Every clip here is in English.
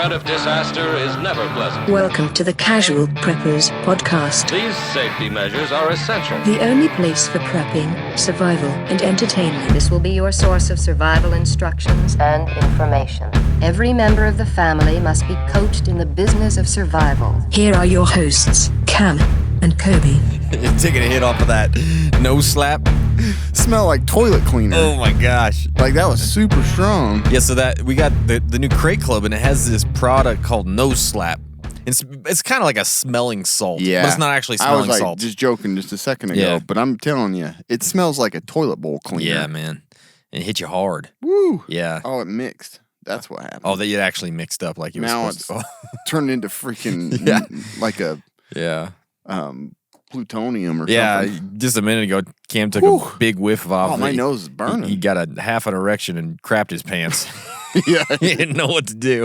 threat of disaster is never pleasant. Welcome to the Casual Preppers podcast. These safety measures are essential. The only place for prepping, survival, and entertainment. This will be your source of survival instructions and information. Every member of the family must be coached in the business of survival. Here are your hosts, Cam and Kobe. Taking a hit off of that nose slap. Smell like toilet cleaner. Oh my gosh. Like that was super strong. Yeah, so that we got the new Crate Club, and it has this product called Nose Slap. It's kind of like a smelling salt. Yeah. But it's not actually smelling I was like salt. just joking just a second ago, Yeah. but I'm telling you, it smells like a toilet bowl cleaner. Yeah, man. And it hit you hard. Woo. Yeah. Oh, it mixed. That's what happened. Oh, it actually mixed up like it was now supposed it's to. turned into freaking like a Yeah. plutonium or Yeah, something. just a minute ago, Cam took Whew. a big whiff of Oh, my nose is burning. He got a half an erection and crapped his pants. Yeah. He didn't know what to do.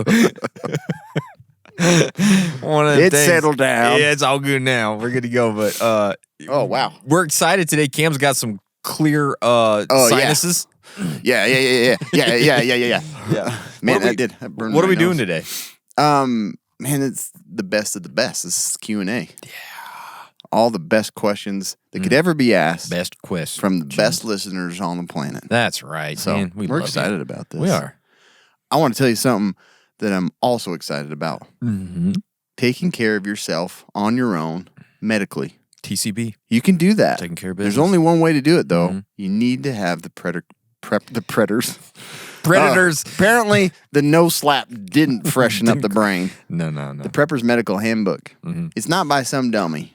One of the It things. settled down. Yeah, it's all good now. We're good to go. But Oh, wow. we're excited today. Cam's got some clear sinuses. Yeah. Yeah. Man, that burned What my are we doing nose. today? Man, it's the best of the best. This is Q&A. Yeah. All the best questions that could ever be asked Best quest from the best listeners on the planet. That's right. So man. we're love excited you. about this. We are. I want to tell you something that I'm also excited about. Mm-hmm. Taking care of yourself on your own medically. TCB. You can do that. Taking care of There's business. only one way to do it, though. Mm-hmm. You need to have the predators. Predators. Apparently, the no slap didn't freshen up the brain. No. The Prepper's Medical Handbook. Mm-hmm. It's not by some dummy.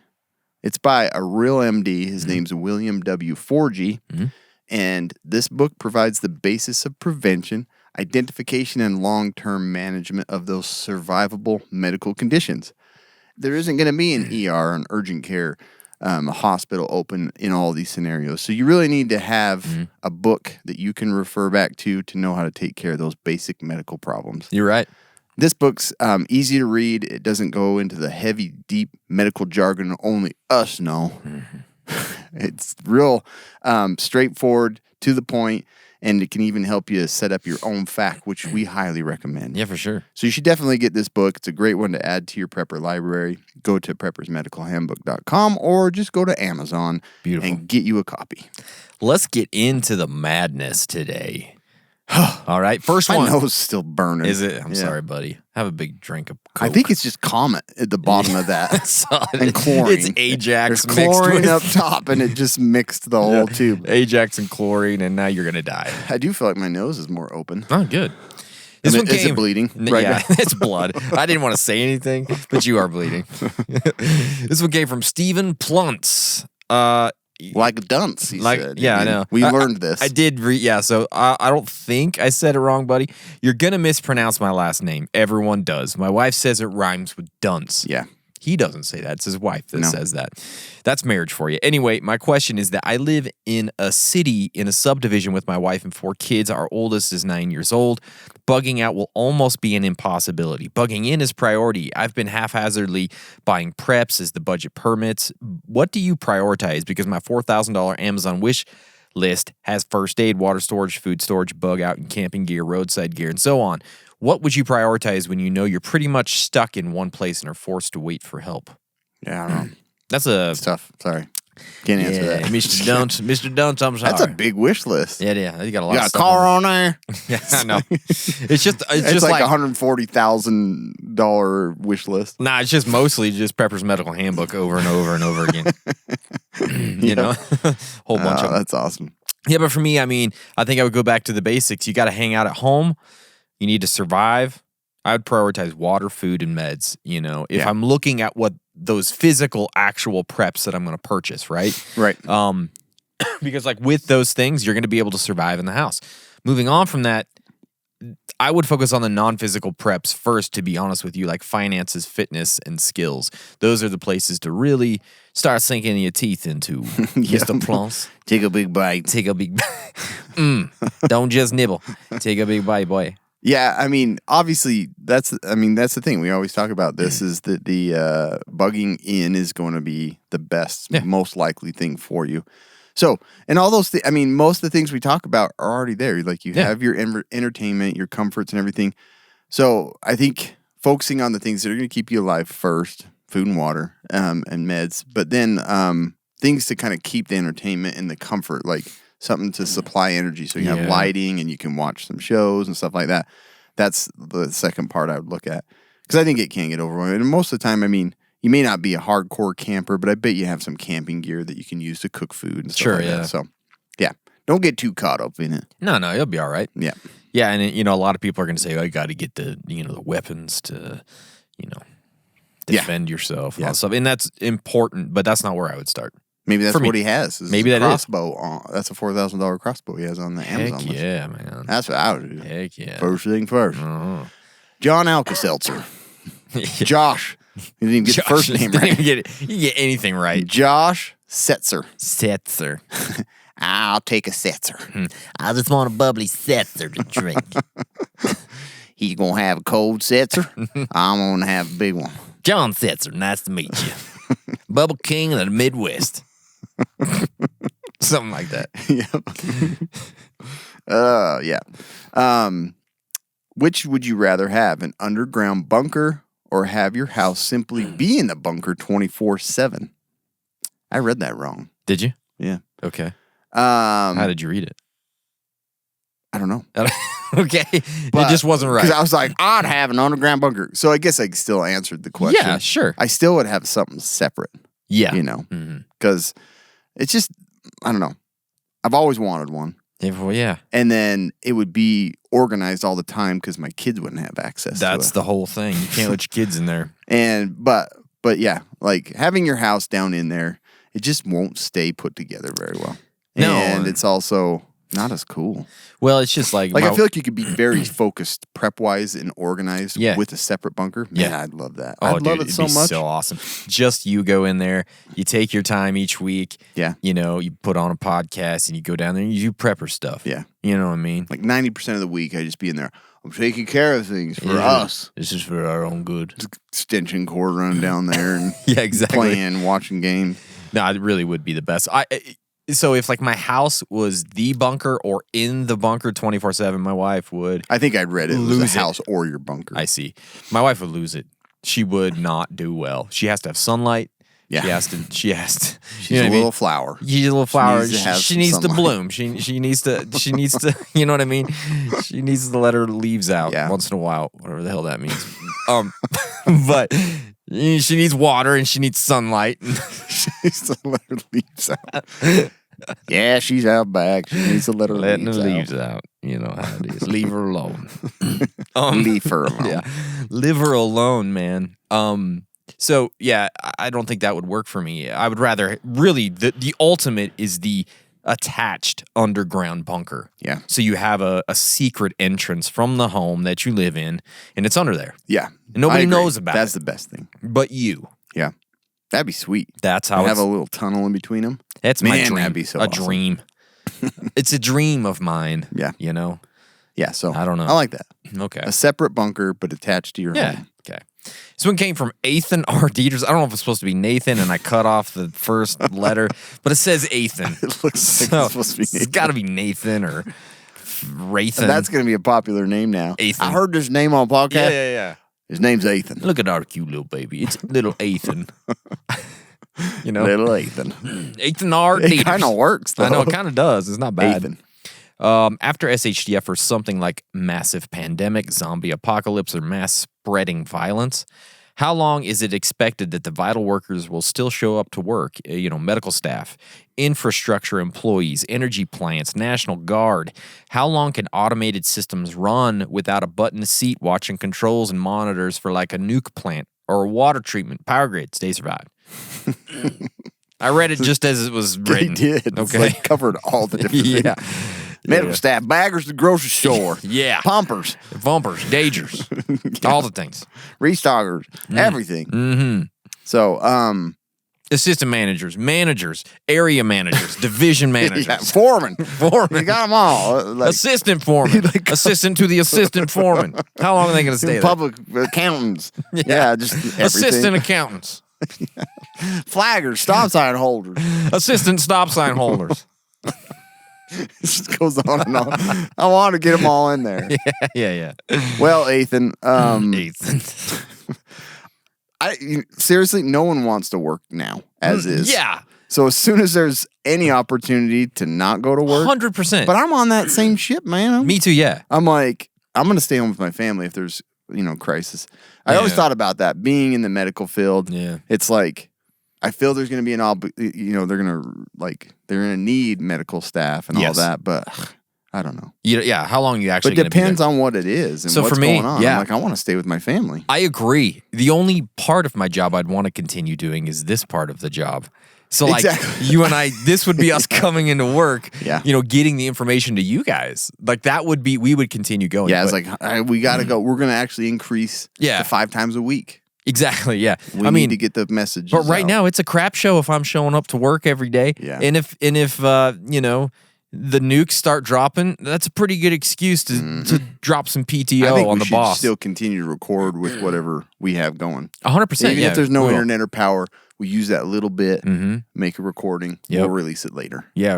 It's by a real MD. His name's William W. Forgy. Mm-hmm. And this book provides the basis of prevention, identification, and long-term management of those survivable medical conditions. There isn't going to be an ER, an urgent care, a hospital open in all these scenarios. So you really need to have a book that you can refer back to know how to take care of those basic medical problems. You're right. This book's easy to read. It doesn't go into the heavy, deep medical jargon only us know. It's real straightforward, to the point, and it can even help you set up your own FAQ, which we highly recommend. Yeah, for sure. So you should definitely get this book. It's a great one to add to your prepper library. Go to preppersmedicalhandbook.com or just go to Amazon and get you a copy. Let's get into the madness today. All right, first My one. nose is still burning. Is it? I'm Yeah. sorry, buddy. Have a big drink of Coke. I think it's just Comet at the bottom of that. And chlorine. It's Ajax There's mixed chlorine with up top, and it just mixed the whole tube. Ajax and chlorine, and now you're gonna die. I do feel like my nose is more open. Oh, good. Is it bleeding? Right Yeah, now? it's blood. I didn't want to say anything, but you are bleeding. This one came from Stephen Pluntz. Like a dunce, he said. Yeah, I know. We learned this. I did read. Yeah, so I don't think I said it wrong, buddy. You're gonna mispronounce my last name. Everyone does. My wife says it rhymes with dunce. Yeah. He doesn't say that. It's his wife that No. says that. That's marriage for you. Anyway, my question is that I live in a city in a subdivision with my wife and 4 kids. Our oldest is 9 years old. Bugging out will almost be an impossibility. Bugging in is priority. I've been haphazardly buying preps as the budget permits. What do you prioritize? Because my $4,000 Amazon wish list has first aid, water storage, food storage, bug out and camping gear, roadside gear, and so on. What would you prioritize when you know you're pretty much stuck in one place and are forced to wait for help? Yeah, I don't know. That's a It's tough. Sorry. Can't answer that. Mr. Dunce. Mr. Dunce, I'm sorry. That's a big wish list. Yeah. You got a lot You of got a stuff car on there? Yeah, I know. It's just like a $140,000 wish list. Nah, it's just mostly just Prepper's Medical Handbook over and over and over again. You know? Whole bunch of them. That's awesome. Yeah, but for me, I mean, I think I would go back to the basics. You got to hang out at home. You need to survive. I would prioritize water, food, and meds. You know, if I'm looking at what those physical, actual preps that I'm going to purchase, right? Right. Because like with those things, you're going to be able to survive in the house. Moving on from that, I would focus on the non-physical preps first, to be honest with you, like finances, fitness, and skills. Those are the places to really start sinking your teeth into, Mr. Plants. Take a big bite. Take a big don't just nibble. Take a big bite, boy. Yeah, I mean, obviously, that's the thing. We always talk about this is that the bugging in is going to be the best, most likely thing for you. So, and all those things, I mean, most of the things we talk about are already there. Like you have your entertainment, your comforts and everything. So I think focusing on the things that are going to keep you alive first, food and water, and meds, but then things to kind of keep the entertainment and the comfort, like something to supply energy. So you have lighting and you can watch some shows and stuff like that. That's the second part I would look at. Because I think it can get overwhelming. And most of the time, I mean, you may not be a hardcore camper, but I bet you have some camping gear that you can use to cook food and stuff like that. So, yeah, don't get too caught up in it. No, you'll be all right. Yeah. Yeah, and a lot of people are going to say, "Oh, you got to get the the weapons to, defend yourself." And all that stuff, and that's important, but that's not where I would start. Maybe that's what he has. Maybe that crossbow. That's a $4,000 crossbow he has on the Amazon list. Yeah, man. That's what I would do. Heck yeah. First thing first. John Alka-Seltzer. Josh. You didn't even get the first name right. You get anything right. Josh Setzer. Setzer. I'll take a Setzer. I just want a bubbly Setzer to drink. He's going to have a cold Setzer. I'm going to have a big one. John Setzer, nice to meet you. Bubble King of the Midwest. Something like that. Yeah. Which would you rather have, an underground bunker or have your house simply be in the bunker 24/7? I read that wrong. Did you? Yeah. Okay. How did you read it? I don't know. Okay. It just wasn't right. Because I was like, I'd have an underground bunker. So I guess I still answered the question. Yeah, sure. I still would have something separate. Yeah. Because it's just, I don't know. I've always wanted one. Well, yeah. And then it would be organized all the time because my kids wouldn't have access to it. That's the whole thing. You can't let your kids in there. But yeah, like having your house down in there, it just won't stay put together very well. No. And it's also not as cool. Well, it's just like... I feel like you could be very focused prep-wise and organized with a separate bunker. Man, I'd love that. Oh, I'd love it so much. It'd be so awesome. Just you go in there, you take your time each week. Yeah. You put on a podcast and you go down there and you do prepper stuff. Yeah. You know what I mean? Like 90% of the week, I just be in there. I'm taking care of things for us. This is for our own good. Extension cord running down there and exactly. Playing, watching games. No, it really would be the best. So if like my house was the bunker or in the bunker 24/7, my wife would. I think I'd read it was a house or your bunker. I see. My wife would lose it. She would not do well. She has to have sunlight. Yeah. She has to. She's a little flower. She's a little flower. She needs to sunlight. bloom. She needs to. You know what I mean? She needs to let her leaves out once in a while, whatever the hell that means. But she needs water and she needs sunlight. She needs to let her leaves out. Yeah, she's out back. She needs to let her leaves out. You know how it is. Leave her alone. Leave her alone. Yeah. Leave her alone, man. So yeah, I don't think that would work for me. I would rather really the ultimate is the attached underground bunker. Yeah. So you have a secret entrance from the home that you live in, and it's under there. Yeah. And nobody knows about That's it. the best thing. But you. Yeah. That'd be sweet. That's how have a little tunnel in between them. That's my dream. That'd be so awesome. Dream. It's a dream of mine. Yeah. You know? Yeah, so I don't know. I like that. Okay. A separate bunker, but attached to your home. Okay. This one came from Ethan R. Dieters. I don't know if it's supposed to be Nathan, and I cut off the first letter, but it says Ethan. It looks like it's supposed to be Nathan. It's got to be Nathan or Wrathan. That's going to be a popular name now. Ethan. I heard this name on a podcast. Yeah. His name's Ethan. Look at our cute little baby. It's little Ethan. You know? Little Ethan. Ethan R. Dieters. It kind of works, though. I know, it kind of does. It's not bad. Ethan. After SHDF or something like massive pandemic, zombie apocalypse, or mass spreading violence, how long is it expected that the vital workers will still show up to work? Medical staff, infrastructure employees, energy plants, National Guard. How long can automated systems run without a button seat watching controls and monitors for like a nuke plant or a water treatment power grid? Stay survived. I read it just as it was written. They did. Okay. It's covered all the different things. Medical staff, baggers to the grocery store. Yeah. Pumpers. Bumpers, dagers, all the things. Restockers, everything. Mm-hmm. So, assistant managers, area managers, division managers. Yeah, foreman. You got them all. Assistant foreman. Assistant to the assistant foreman. How long are they going to stay there? Public accountants. Yeah, just everything. Assistant accountants. Flaggers, stop sign holders. Assistant stop sign holders. It just goes on and on. I want to get them all in there. Yeah. Well, Ethan, Ethan. seriously, no one wants to work now, as is. Yeah. So as soon as there's any opportunity to not go to work, 100%. but I'm on that same ship, man. Me too, yeah. I'm like, I'm going to stay home with my family if there's, crisis. I always thought about that, being in the medical field. Yeah. It's like, I feel there's going to be they're going to need medical staff and all that, but I don't know. Yeah, how long are you actually But going to be depends there? on what it is and So what's for me, going on. yeah. I'm like, I want to stay with my family. I agree. The only part of my job I'd want to continue doing is this part of the job. So like Exactly. you and I, this would be us coming into work, Yeah. Getting the information to you guys. Like that would be, we would continue going. Yeah, it's but- like, we got to go. We're going to actually increase Yeah. to 5 times a week. Exactly, yeah. We need to get the message. But right now it's a crap show if I'm showing up to work every day. Yeah. And if the nukes start dropping, that's a pretty good excuse to drop some I PTO think on we the should boss. still continue to record with whatever we have going. 100%. Even yeah, if there's no we will. internet or power, we use that little bit, make a recording, Yep. we'll release it later. Yeah,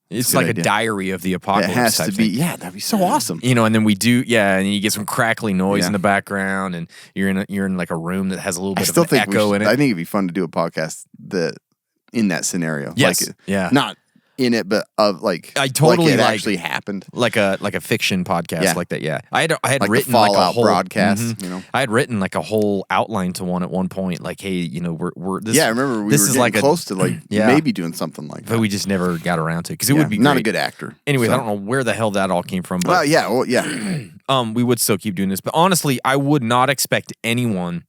it's a like good a idea. diary of the It apocalypse. has type to be. thing. Yeah, that'd be so awesome. And then we do, and you get some crackly noise Yeah. in the background, and you're in like a room that has a little I bit still of an think echo in it. I think it'd be fun to do a podcast in that scenario. Yes, Like, yeah. Not in it, but of like I totally like it like- actually happened. like a fiction podcast Yeah. like that. Yeah, I had Like the written like a Fallout whole broadcast, I had written like a whole outline to one at one point. Like, hey, we're this. Yeah, I remember we this were is getting like close to like Yeah. maybe doing something like that. but we just never got around to it because it Yeah, would be not great. a good actor. Anyways, So- I don't know where the hell that all came from, Well, but yeah. we would still keep doing this. But honestly, I would not expect anyone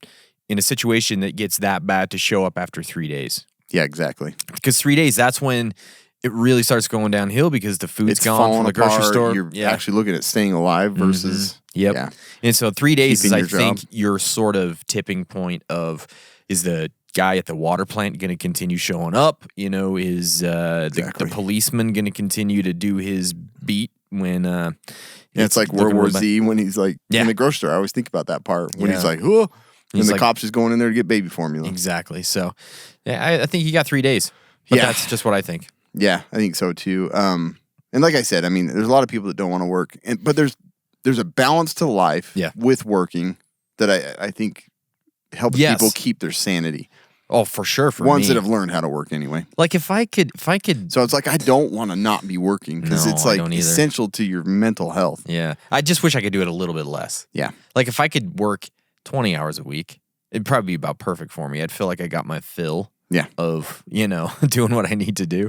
in a situation that gets that bad to show up after 3 days. Yeah, exactly. Because 3 days, that's when it really starts going downhill because the food's It's gone falling from the grocery apart. store. You're actually looking at staying alive versus Yep. Yeah. And so 3 days Keeping is, I your think, job. your sort of tipping point of, is the guy at the water plant going to continue showing up? Is the Exactly. policeman going to continue to do his beat when Yeah, it's like looking World War real bad? Z when he's like Yeah. in the grocery store. I always think about that part when Yeah. he's like, "Whoa," and He's the like- cops just going in there to get baby formula. Exactly. So yeah, I think you got 3 days. But Yeah. that's just what I think. Yeah, I think so too. And like I said, I mean, there's a lot of people that don't want to work, but there's a balance to life Yeah. with working that I think helps Yes. people keep their sanity. Oh, for sure. For Ones me. that have learned how to work anyway. like if I could, So it's like I don't want to not be working because No, it's I like don't either. essential to your mental health. yeah, I just wish I could do it a little bit less. Yeah. Like if I could work 20 hours a week, it'd probably be about perfect for me. I'd feel like I got my fill Yeah. of, doing what I need to do.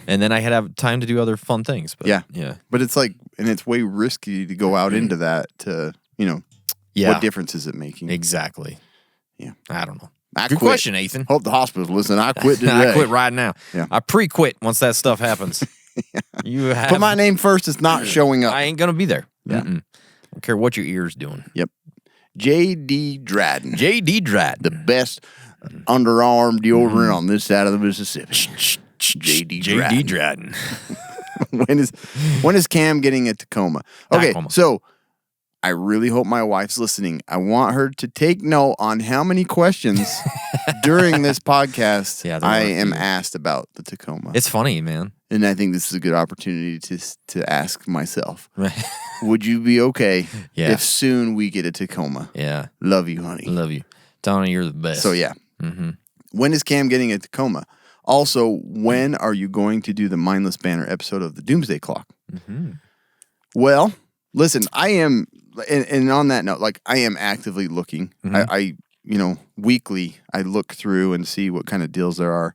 And then I had have time to do other fun things. But Yeah. Yeah. But it's like, and it's way risky to go out into that to, Yeah. what difference is it making? Exactly. Yeah. I don't know. I Good quit. question, Ethan. Hope the hospital's listening. I quit today. I quit right now. Yeah. I pre-quit once that stuff happens. You have, Put my name first. It's not showing up. I ain't gonna be there. Yeah. Mm-mm. Don't care what your ear's doing. Yep. J.D. Dradden. J.D. Drat. The best underarm deodorant on this side of the Mississippi. J.D. J.D. Dradden. Dratton. when is Cam getting a Tacoma? Okay, Tacoma. so I really hope my wife's listening. I want her to take note on how many questions during this podcast Yeah, there I are a am few. asked about the Tacoma. It's funny, man. And I think this is a good opportunity to ask myself, Right. would you be okay Yeah. if soon we get a Tacoma? Yeah. Love you, honey. Love you. Donna, you're the best. So yeah. When is Cam getting a Tacoma? Also, when are you going to do the Mindless Banter episode of the Doomsday Clock? Well, listen, I am, and on that note, like I am actively looking. I weekly I look through and see what kind of deals there are.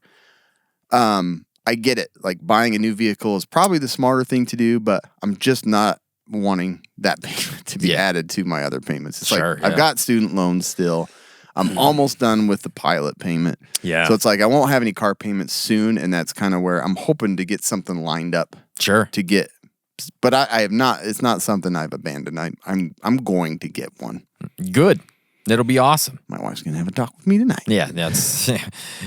I get it. Like buying a new vehicle is probably the smarter thing to do, but I'm just not wanting that payment to be Yeah. added to my other payments. It's Sure, like yeah. I've got student loans still. I'm almost done with the pilot payment. Yeah. So it's like I won't have any car payments soon, and that's kind of where I'm hoping to get something lined up Sure. to get. But I have not. It's not something I've abandoned. I'm going to get one. Good. It'll be awesome. My wife's gonna have a talk with me tonight. Yeah, that's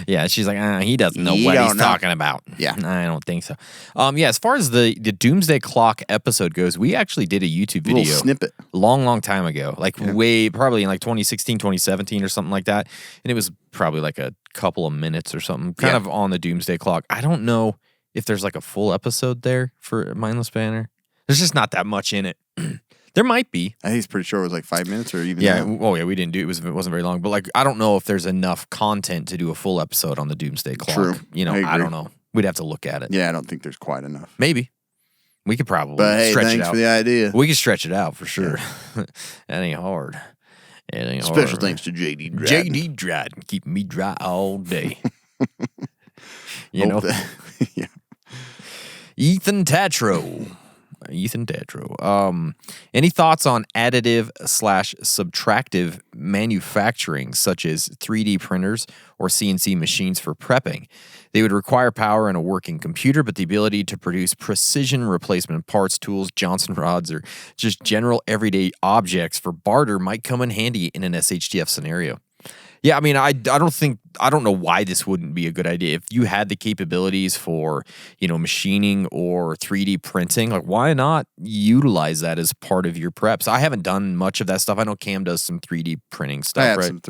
yeah. She's like, he doesn't know He what don't he's know. talking about. Yeah. I don't think so. Yeah. As far as the Doomsday Clock episode goes, we actually did a YouTube Little video, snippet. long time ago, like way probably in like 2016, 2017 or something like that, and it was probably like a couple of minutes or something, kind Yeah. of on the Doomsday Clock. I don't know if there's like a full episode there for Mindless Banter. There's just not that much in it. There might be. I think he's pretty sure it was like 5 minutes or even Yeah. that. Oh, yeah. We didn't do it. It wasn't very long. But like, I don't know if there's enough content to do a full episode on the Doomsday Clock. True. You know, I I agree. don't know. We'd have to look at it. Yeah, I don't think there's quite enough. Maybe. We could probably But hey, stretch it thanks out. for the idea. We could stretch it out for sure. That ain't hard. It ain't Special hard. thanks to JD Dryden. JD Dryden, keeping me dry all day. You Hope know, that- yeah. Ethan Tatro. Any thoughts on additive/subtractive manufacturing, such as 3D printers or CNC machines for prepping? They would require power and a working computer, but the ability to produce precision replacement parts, tools, Johnson rods, or just general everyday objects for barter might come in handy in an SHTF scenario. Yeah, I mean, I don't know why this wouldn't be a good idea. If you had the capabilities for, machining or 3D printing, like why not utilize that as part of your preps? I haven't done much of that stuff. I know Cam does some 3D printing stuff, I have right? some a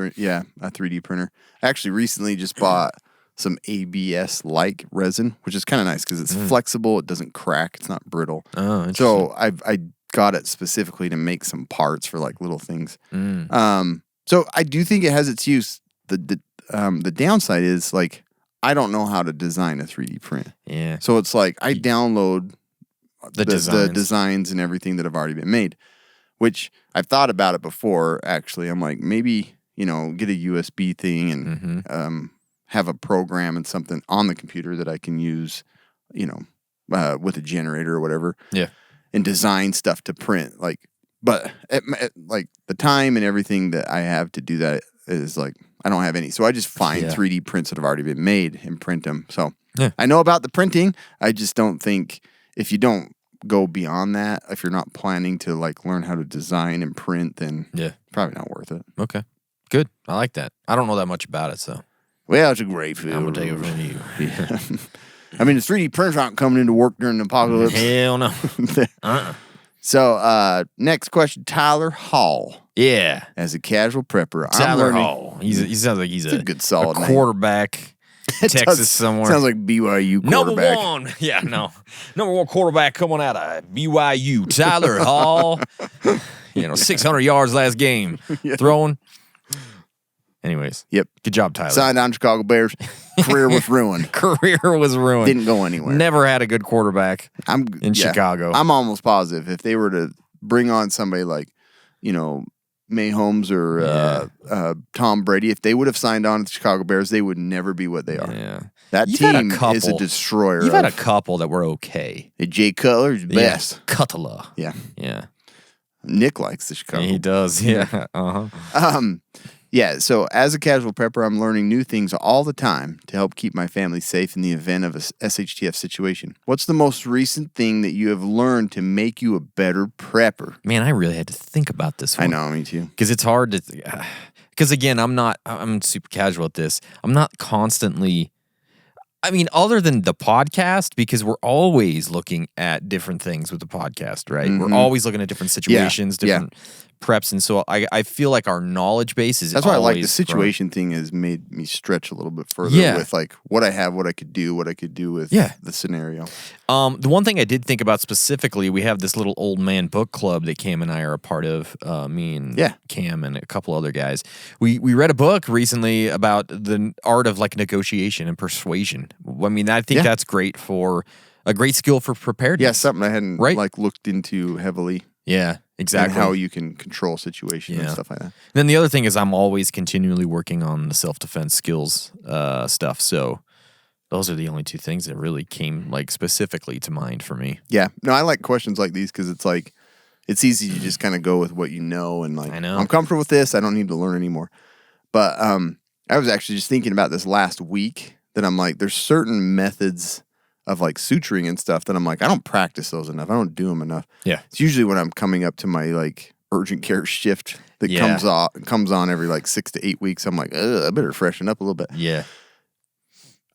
3D printer. I actually recently just bought some ABS-like resin, which is kind of nice because it's flexible. It doesn't crack. It's not brittle. Oh, interesting. So I got it specifically to make some parts for like little things. So I do think it has its use. The downside is like I don't know how to design a 3D print. Yeah. So it's like I download The the designs. designs and everything that have already been made, which I've thought about it before. Actually, I'm like maybe get a USB thing and have a program and something on the computer that I can use, with a generator or whatever. Yeah. And design stuff to print but like the time and everything that I have to do that is like I don't have any. So I just find 3D prints that have already been made and print them. So I know about the printing. I just don't think if you don't go beyond that, if you're not planning to like learn how to design and print, then probably not worth it. Okay. Good. I like that. I don't know that much about it, so Well, it's a great field. I'm gonna take it from you. I mean, the 3D printers aren't coming into work during the apocalypse. Hell no. So, next question, Tyler Hall. Yeah. As a casual prepper, I'm Tyler learning. Hall. He sounds like he's a good solid name. quarterback. Texas somewhere. Sounds like BYU quarterback. Number one. Yeah, no. Number one quarterback coming out of BYU. Tyler Hall. 600 yards last game. Throwing. Anyways. Yep. Good job, Tyler. Signed on Chicago Bears. Career was ruined. Career was ruined. Didn't go anywhere. Never had a good quarterback in yeah, Chicago. I'm almost positive if they were to bring on somebody like, Mahomes or Tom Brady, if they would have signed on to the Chicago Bears, they would never be what they are. Yeah. That You've had a team is a couple. destroyer. You've had a couple that were okay. Jay Cutler's best. Yeah. Cutler. Yeah. Yeah. Nick likes the Chicago. He does. Yeah. Uh-huh. Yeah, so as a casual prepper, I'm learning new things all the time to help keep my family safe in the event of a SHTF situation. What's the most recent thing that you have learned to make you a better prepper? Man, I really had to think about this one. I know, me too. Because it's hard to... Because again, I'm super casual at this. I'm not constantly... other than the podcast, because we're always looking at different things with the podcast, right? We're always looking at different situations, different preps. And so I feel like our knowledge base is That's why I like the always situation thing has made me stretch a little bit further with like what I have, what I could do with the scenario. The one thing I did think about specifically, we have this little old man book club that Cam and I are a part of, me and Cam and a couple other guys. We read a book recently about the art of like negotiation and persuasion. I think that's great for a great skill for preparedness. Yeah, something I hadn't like looked into heavily. Yeah, exactly. And how you can control situations and stuff like that. Then the other thing is I'm always continually working on the self-defense skills stuff. So those are the only two things that really came like specifically to mind for me. Yeah. No, I like questions like these because it's like it's easy to just kind of go with what you know and like I know. I'm comfortable with this. I don't need to learn anymore. But I was actually just thinking about this last week that I'm like, there's certain methods of like suturing and stuff that I'm like, I don't practice those enough. I don't do them enough. Yeah. It's usually when I'm coming up to my like urgent care shift that comes on every like 6 to 8 weeks. I'm like, I better freshen up a little bit. Yeah.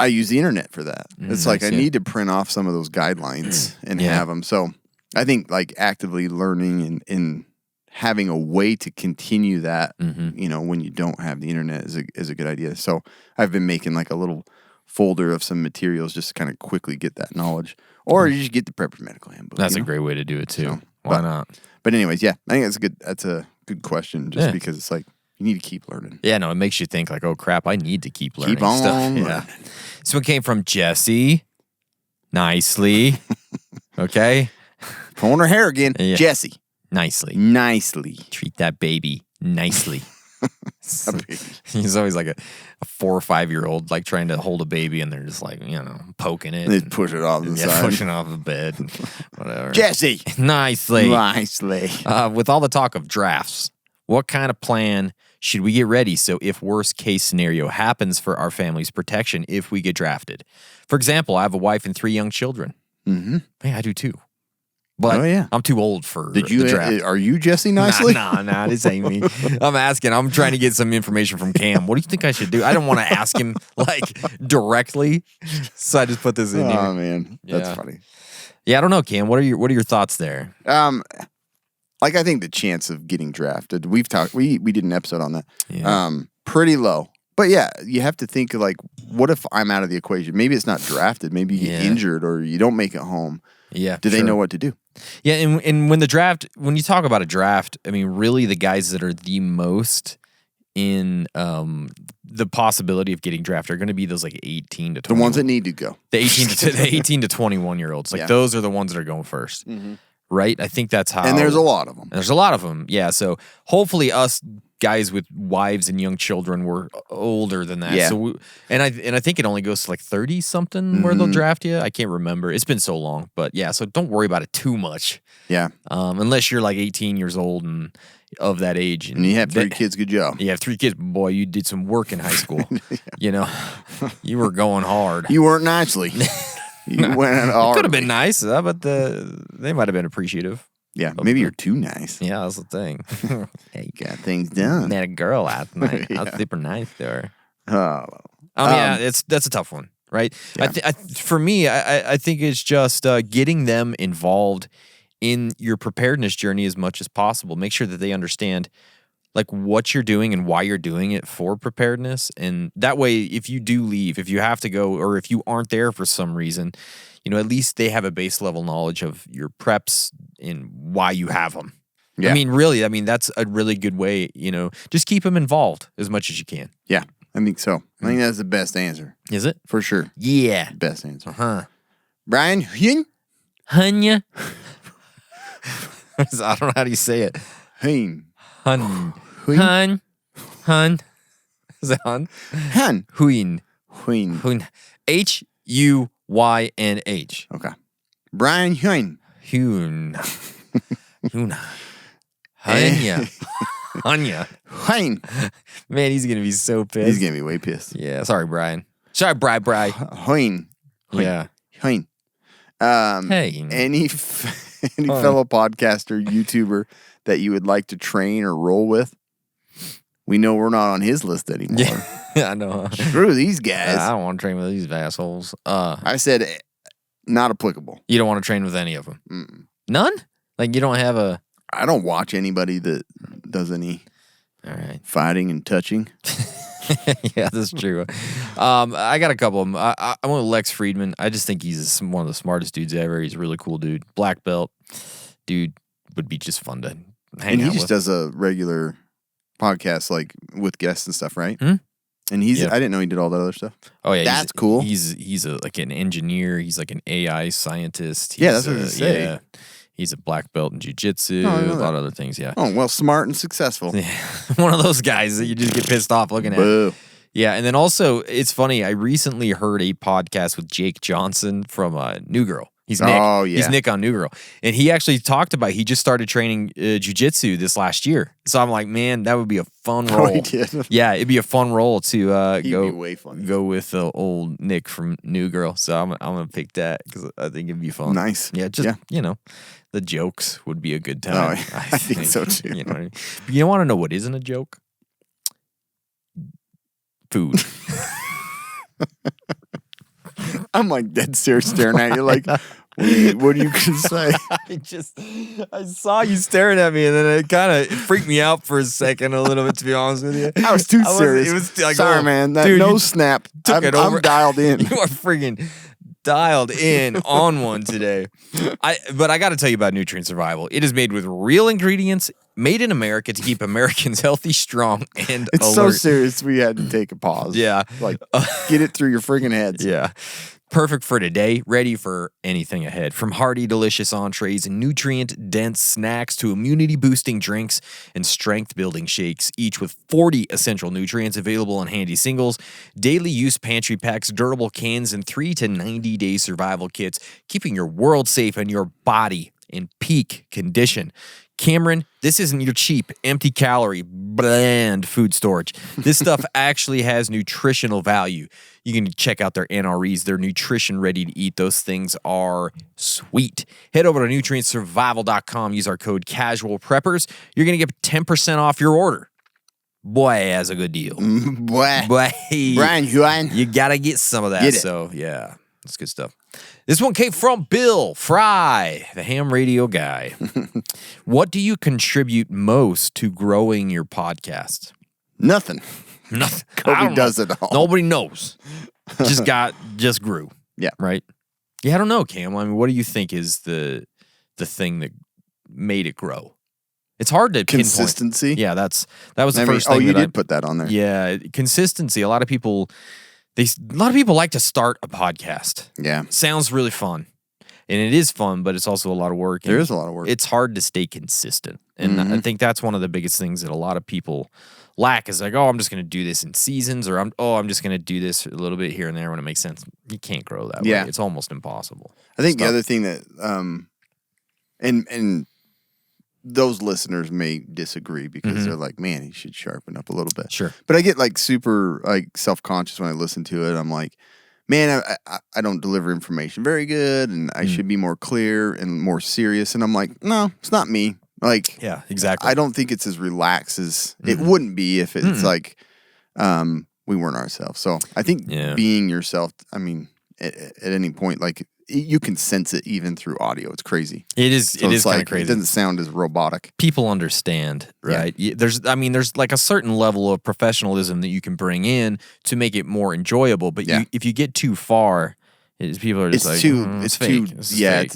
I use the internet for that. It's like I need to print off some of those guidelines and have them. So I think like actively learning and having a way to continue that, when you don't have the internet is a good idea. So I've been making like a little folder of some materials just to kind of quickly get that knowledge. Or you just get the Prepper Medical Handbook. That's a great way to do it too. So, Why not? But anyways, yeah, I think that's a good question just because it's like you need to keep learning. Yeah, no, it makes you think like, oh crap, I need to keep learning Keep on stuff. learning. Yeah. This one came from Jesse. Nicely. Okay. Pulling her hair again. Yeah. Jesse. Nicely. Treat that baby nicely. He's always like a 4 or 5 year old, like trying to hold a baby, and they're just like, poking it. They push it off the side. Pushing off the bed. And whatever. Jesse. Nicely. With all the talk of drafts, what kind of plan should we get ready so if worst case scenario happens for our family's protection if we get drafted? For example, I have a wife and 3 young children. Mm-hmm. Hey, I do too. But I'm too old for the draft. Are you Jesse Nicely? Nah, this ain't me. I'm asking. I'm trying to get some information from Cam. What do you think I should do? I don't want to ask him like directly, so I just put this in here. Oh man, that's funny. Yeah, I don't know, Cam. What are your thoughts there? Like I think the chance of getting drafted. We've talked. We did an episode on that. Yeah. Pretty low. But yeah, you have to think like, what if I'm out of the equation? Maybe it's not drafted. Maybe you get injured or you don't make it home. Yeah. Do they know what to do? Yeah, and when you talk about a draft, I mean, really the guys that are the most in the possibility of getting drafted are going to be those like 18 to 21. The ones that need to go. The 18 to 21 year olds. Like those are the ones that are going first. Mm-hmm. Right? I think that's how. And there's a lot of them. There's a lot of them. Yeah. So hopefully us guys with wives and young children were older than that. Yeah. So I think it only goes to like 30 something where they'll draft you. I can't remember. It's been so long. But yeah, so don't worry about it too much. Yeah. Unless you're like 18 years old and of that age. And you have 3 kids, good job. You have 3 kids. Boy, you did some work in high school. You were going hard. You weren't nicely. You went hard. Could have been nice, but they might have been appreciative. Yeah, maybe you're too nice. Yeah, that's the thing. Hey, you got things done. Met a girl last night. I was super nice to her. Oh, yeah, that's a tough one, right? Yeah. For me, I think it's just getting them involved in your preparedness journey as much as possible. Make sure that they understand like what you're doing and why you're doing it for preparedness. And that way, if you do leave, if you have to go, or if you aren't there for some reason, at least they have a base level knowledge of your preps and why you have them. Yeah. That's a really good way, just keep them involved as much as you can. Yeah, I think so. I think that's the best answer. Is it? For sure. Yeah. Best answer. Uh-huh. Brian Hunya? Hunya? I don't know how do you say it. Hun. Hun. Hun. Hun. Is that Hun? Hun. Huyn. Huyn. Huyn. Huynh. Okay. Brian Huyn. Huyn. Huyn. Hunya. Hunya. Huyn. Man, he's going to be so pissed. He's going to be way pissed. Yeah. Sorry, Brian. Sorry, Bri. Huyn. Yeah. Huyn. Hey. Any fellow podcaster, YouTuber that you would like to train or roll with? We know we're not on his list anymore. Yeah, I know. Screw these guys. I don't want to train with these assholes. I said not applicable. You don't want to train with any of them? Mm-mm. None? Like you don't have a... I don't watch anybody that does any fighting and touching. Yeah, that's true. I got a couple of them. I went with Lex Friedman. I just think he's one of the smartest dudes ever. He's a really cool dude. Black belt. Dude would be just fun to hang out with. And he just does a regular podcast like with guests and stuff, right? Hmm? And I didn't know he did all that other stuff. Oh yeah, that's cool. He's like an engineer. He's like an AI scientist. Yeah, that's what I say. Yeah, he's a black belt in jiu-jitsu, a lot of other things. Yeah. Oh well, smart and successful. Yeah. One of those guys that you just get pissed off looking at. Boo. Yeah, and then also it's funny. I recently heard a podcast with Jake Johnson from New Girl. He's Nick. Oh, yeah. He's Nick on New Girl. And he actually talked about he just started training jiu-jitsu this last year. So I'm like, man, that would be a fun role. he did. Yeah, it'd be a fun role to He'd be way funny. go with old Nick from New Girl. So I'm going to pick that because I think it'd be fun. Nice. Yeah, the jokes would be a good time. Oh, I think so too. You know what I mean? But you want to know what isn't a joke? Food. I'm like dead serious staring at you like, What are you gonna say? I saw you staring at me, and then it freaked me out for a second, a little bit, to be honest with you. I was too serious. It was like, sorry, oh, man. That dude, nose snap. took it over. I'm dialed in. You are freaking dialed in on one today. But I got to tell you about Nutrient Survival. It is made with real ingredients, made in America to keep Americans healthy, strong, and It's alert. so serious. We had to take a pause. Yeah. Like, get it through your friggin' heads. Yeah. Perfect for today, ready for anything ahead. From hearty, delicious entrees and nutrient-dense snacks to immunity-boosting drinks and strength-building shakes, each with 40 essential nutrients available in handy singles, daily use pantry packs, durable cans, and 3 to 90-day survival kits, keeping your world safe and your body in peak condition. Cameron, this isn't your cheap, empty-calorie, bland food storage. This stuff actually has nutritional value. You can check out their NREs. They're nutrition ready to eat. Those things are sweet. Head over to nutrientsurvival.com. Use our code CASUALPREPPERS. You're going to get 10% off your order. Boy, that's a good deal. Boy. Brian, you got to get some of that. Get it. So, yeah, that's good stuff. This one came from Bill Fry, the ham radio guy. What do you contribute most to growing your podcast? Nothing. Nothing. Kobe does it all. Nobody knows. Just grew. Yeah. Right? Yeah, I don't know, Cam. I mean, what do you think is the thing that made it grow? It's hard to pinpoint. Consistency. Yeah, that was the first thing. Oh, you did put that on there. Yeah, consistency. A lot of people like to start a podcast. Yeah. Sounds really fun. And it is fun, but it's also a lot of work. There is a lot of work. It's hard to stay consistent. And I think that's one of the biggest things that a lot of people lack is like, oh, I'm just going to do this in seasons, or I'm just going to do this a little bit here and there when it makes sense. You can't grow that way. It's almost impossible. I think the other thing that, and those listeners may disagree because they're like, man, he should sharpen up a little bit. Sure. But I get like super like self-conscious when I listen to it. I'm like, man, I don't deliver information very good, and I should be more clear and more serious. And I'm like, no, it's not me. Like, yeah, exactly. I don't think it's as relaxed as it wouldn't be if it's like we weren't ourselves. So I think being yourself, I mean, at any point, like you can sense it even through audio. It's crazy. It is. So it is kind of like, crazy. It doesn't sound as robotic. People understand, right? Yeah. There's like a certain level of professionalism that you can bring in to make it more enjoyable. But if you get too far, people are just it's fake.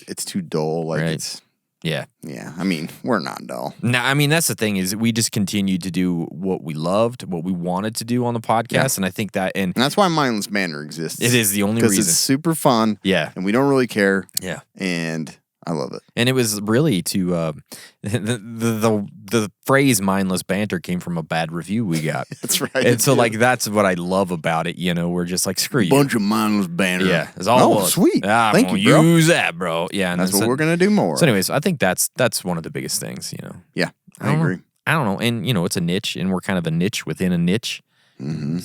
It's too dull. Like it's. Yeah. Yeah. I mean, we're not dull. No, I mean, that's the thing is we just continued to do what we loved, what we wanted to do on the podcast. Yeah. And I think that, and that's why Mindless Banter exists. It is the only reason. Because it's super fun. Yeah. And we don't really care. Yeah. And I love it. And it was really to, the phrase mindless banter came from a bad review we got. That's right. And so like, that's what I love about it. You know, we're just like, screw you. Bunch of mindless banter. Yeah. It's all it was. Sweet. Thank you, bro. Use that, bro. Yeah. And that's what we're going to do more. So anyways, I think that's one of the biggest things, you know. Yeah. I agree. I don't know. And you know, it's a niche and we're kind of a niche within a niche. Mm-hmm.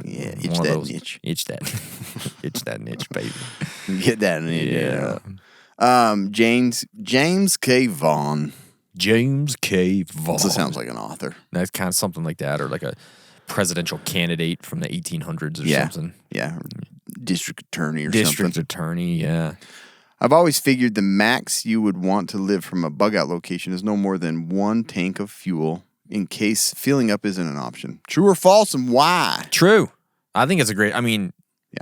Yeah. Itch that niche. Itch that niche, baby. Get that niche. Yeah. James K. Vaughn. James K. Vaughn. Also sounds like an author. That's kind of something like that, or like a presidential candidate from the 1800s or something. Yeah. District attorney or District something. attorney, yeah. I've always figured the max you would want to live from a bug out location is no more than 1 tank of fuel in case filling up isn't an option. True or false, and why? True. I think it's a great, I mean,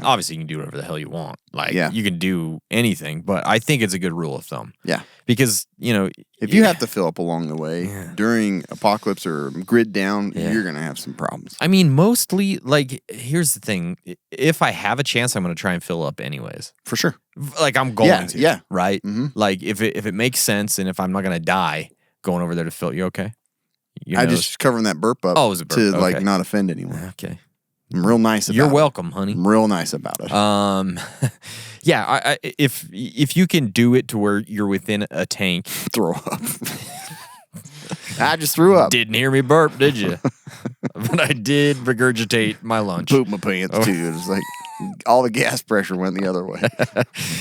obviously you can do whatever the hell you want. Like, you can do anything, but I think it's a good rule of thumb. Yeah. Because, you know, if you have to fill up along the way during apocalypse or grid down, you're going to have some problems. I mean, mostly, like, here's the thing. If I have a chance, I'm going to try and fill up anyways. For sure. Like, I'm going to. Yeah. Right? Mm-hmm. Like, if it makes sense and if I'm not going to die going over there to fill, you okay? I just covering that burp up it was a burp. to, like, not offend anyone. Okay. I'm real nice about it. You're welcome, honey. I'm real nice about it. Yeah, if you can do it to where you're within a tank. Throw up. I just threw up. Didn't hear me burp, did you? But I did regurgitate my lunch. Poop my pants, too. It was like all the gas pressure went the other way.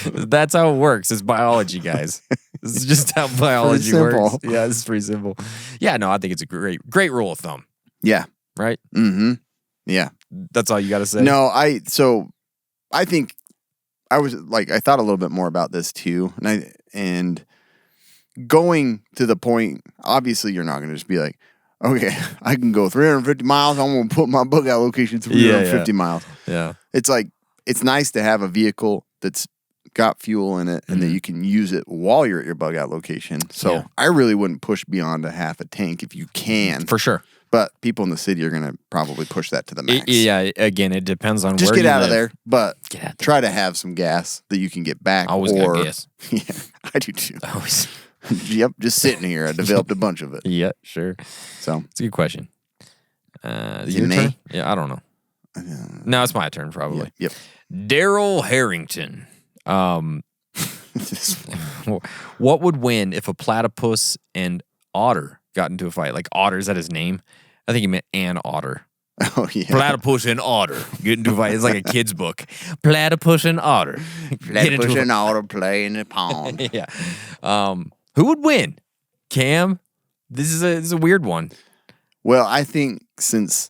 That's how it works. It's biology, guys. This is just how biology works. Yeah, this is pretty simple. Yeah, no, I think it's a great rule of thumb. Yeah. Right? Mm-hmm. Yeah. That's all you got to say? No, I think I thought a little bit more about this too, and going to the point. Obviously, you're not going to just be like, okay, I can go 350 miles. I'm going to put my bug out location 350 miles. Yeah. It's like, it's nice to have a vehicle that's got fuel in it and that you can use it while you're at your bug out location. So I really wouldn't push beyond a half a tank if you can. For sure. But people in the city are going to probably push that to the max. Again, it depends on just where you get out live. of there, but Get out there. try to have some gas that you can get back. Always got gas. Yeah, I do too. Always. Yep, just sitting here. I developed a bunch of it. Yeah, sure. So It's a good question. Is Your it me? turn? Yeah, I don't know. No, it's my turn probably. Yep. Daryl Harrington. What would win if a platypus and otter got into a fight? Like otter, is that his name? I think he meant an otter. Oh yeah. Platypus and otter get into a fight. It's like a kid's book. Platypus and otter. Platypus and otter play in the pond. Yeah. Who would win? Cam? This is a weird one. Well, I think since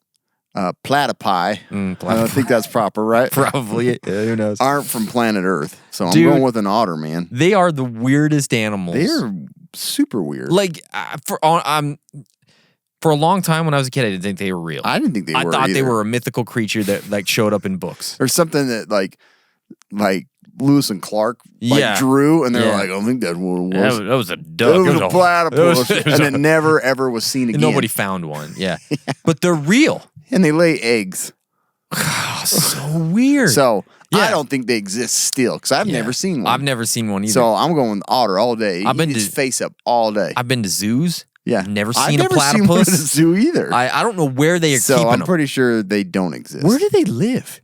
platypi, I don't think that's proper, right? Probably. Yeah, who knows? Aren't from planet Earth, so I'm Dude, going with an otter, man. They are the weirdest animals. They're super weird. Like for a long time when I was a kid, I didn't think they were real. I didn't think they were. I thought they either. were a mythical creature that like showed up in books. or something that like Lewis and Clark Yeah. drew, and they're Yeah. like, I think that's what it was. That was a duck. It was a platypus, it was and it never ever was seen again. nobody found one. Yeah. But they're real. and they lay eggs. Oh, so weird. So Yeah. I don't think they exist still because I've Yeah. never seen one. I've never seen one either. So I'm going with otter all day. I've been Eat his to- face up all day. I've been to zoos. Yeah, Never I've seen a never seen one at a platypus. zoo either. I don't know where they are so keeping I'm them. pretty sure they don't exist. Where do they live?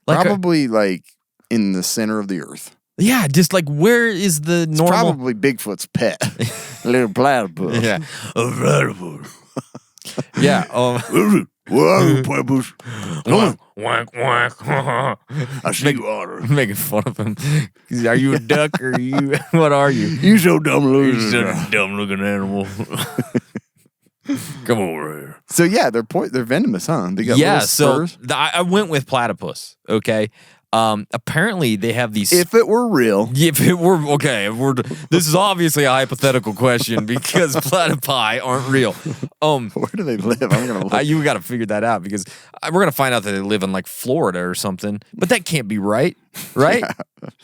Like, Probably like in the center of the earth. yeah, just like where is the It's normal? probably Bigfoot's pet, little platypus. Yeah, a platypus. Yeah. Whoa, platypus! Whack, whack, whack. I see you, otter. Making fun of him. Are you a duck or are you? What are you? You so dumb, You're losing. such a dumb looking animal. Come over here. So yeah, they're venomous, huh? They got Yeah, little so spurs. I went with platypus. Okay. Apparently they have these. If it were real, If it were okay, this is obviously a hypothetical question because platypi aren't real. where do they live? I'm gonna look. You got to figure that out because we're gonna find out that they live in like Florida or something. But that can't be right, right?